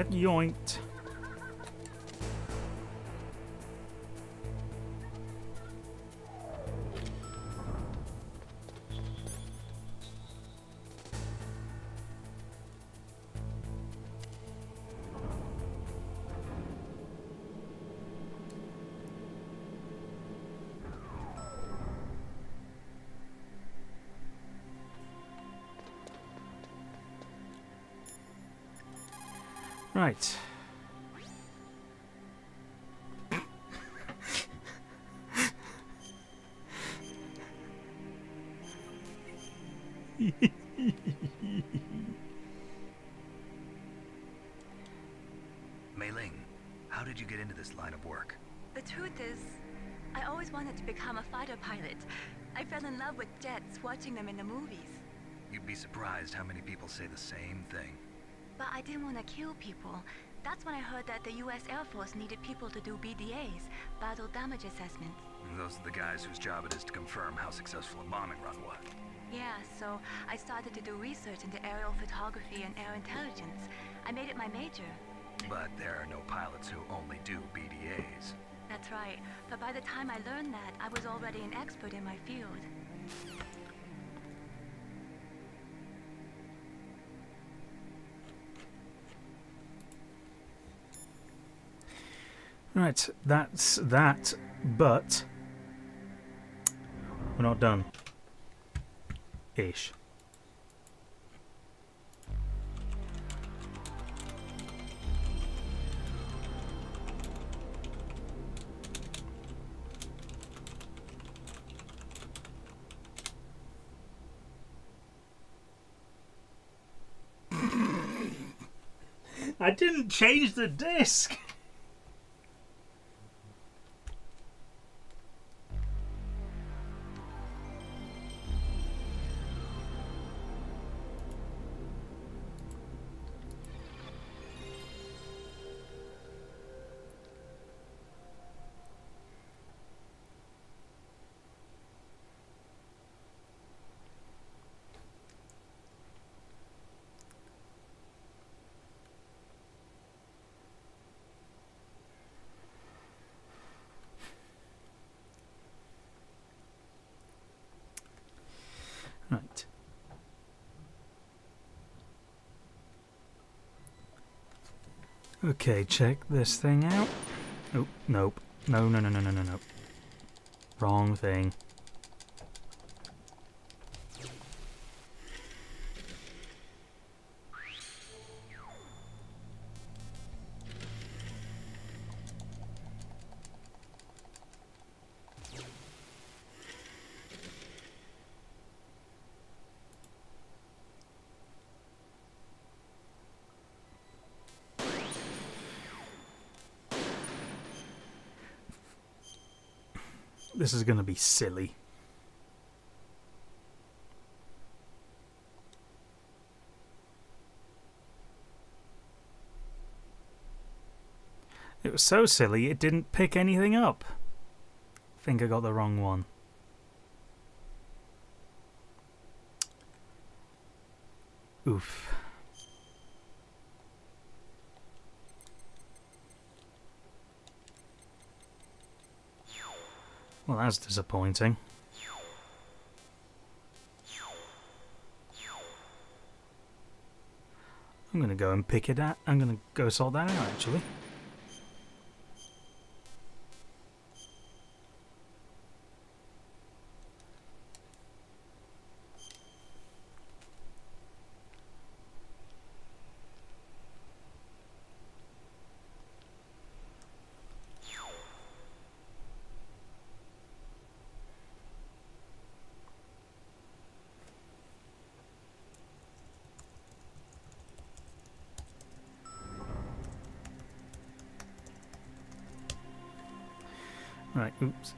get yoinked. Right. Mei-Ling, how did you get into this line of work? The truth is, I always wanted to become a fighter pilot. I fell in love with jets watching them in the movies. You'd be surprised how many people say the same thing. But I didn't want to kill people. That's when I heard that the US Air Force needed people to do BDAs, battle damage assessments. Those are the guys whose job it is to confirm how successful a bombing run was. Yeah, so I started to do research into aerial photography and air intelligence. I made it my major. But there are no pilots who only do BDAs. That's right. But by the time I learned that, I was already an expert in my field. Right, that's that, but we're not done. Ish. I didn't change the disc. Right. Okay, check this thing out. Oh, nope. No. Wrong thing. This is going to be silly. It was so silly it didn't pick anything up. I think I got the wrong one. Oof. Well, that's disappointing. I'm going to go and pick it out. I'm going to go sort that out, actually. Right, oops.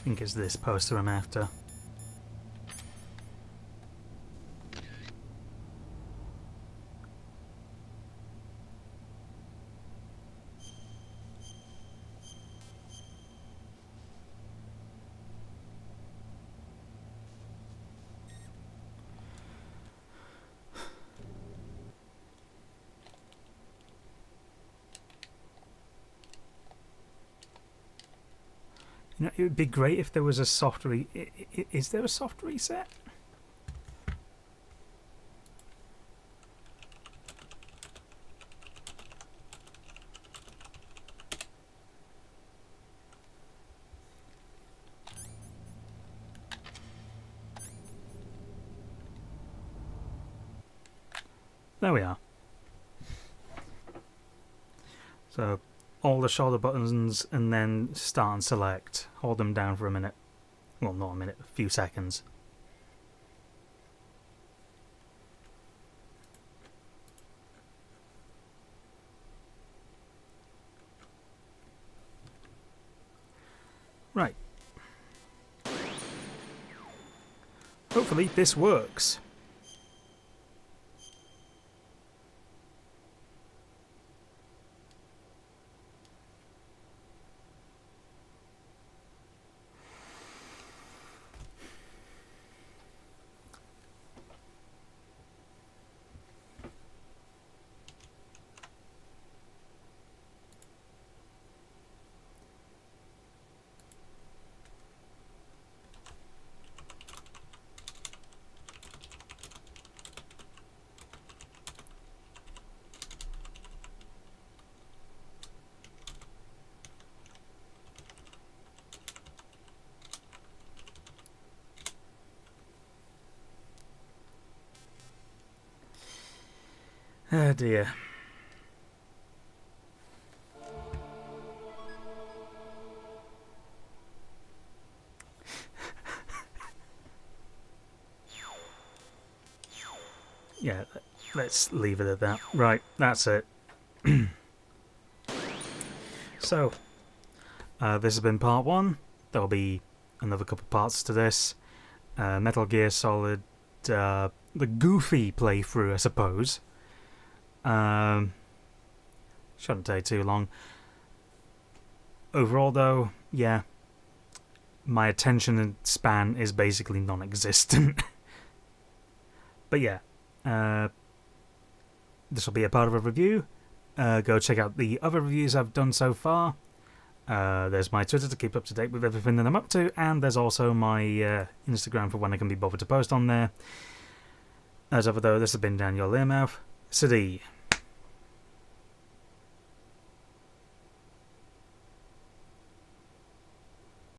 I think it's this poster I'm after. You know, it would be great if there was a soft is there a soft reset? There we are. So all the shoulder buttons and then start and select. Hold them down for a minute. Well, not a minute, a few seconds. Right. Hopefully this works. Oh dear. Yeah, let's leave it at that. Right, that's it. So, this has been part 1. There'll be another couple parts to this. Metal Gear Solid, the goofy playthrough, I suppose. Shouldn't take too long. Overall, though, yeah, my attention span is basically non-existent. But yeah, this will be a part of a review. Go check out the other reviews I've done so far. There's my Twitter to keep up to date with everything that I'm up to, and there's also my Instagram for when I can be bothered to post on there. As ever though, this has been Daniel Learmouth. Sadi.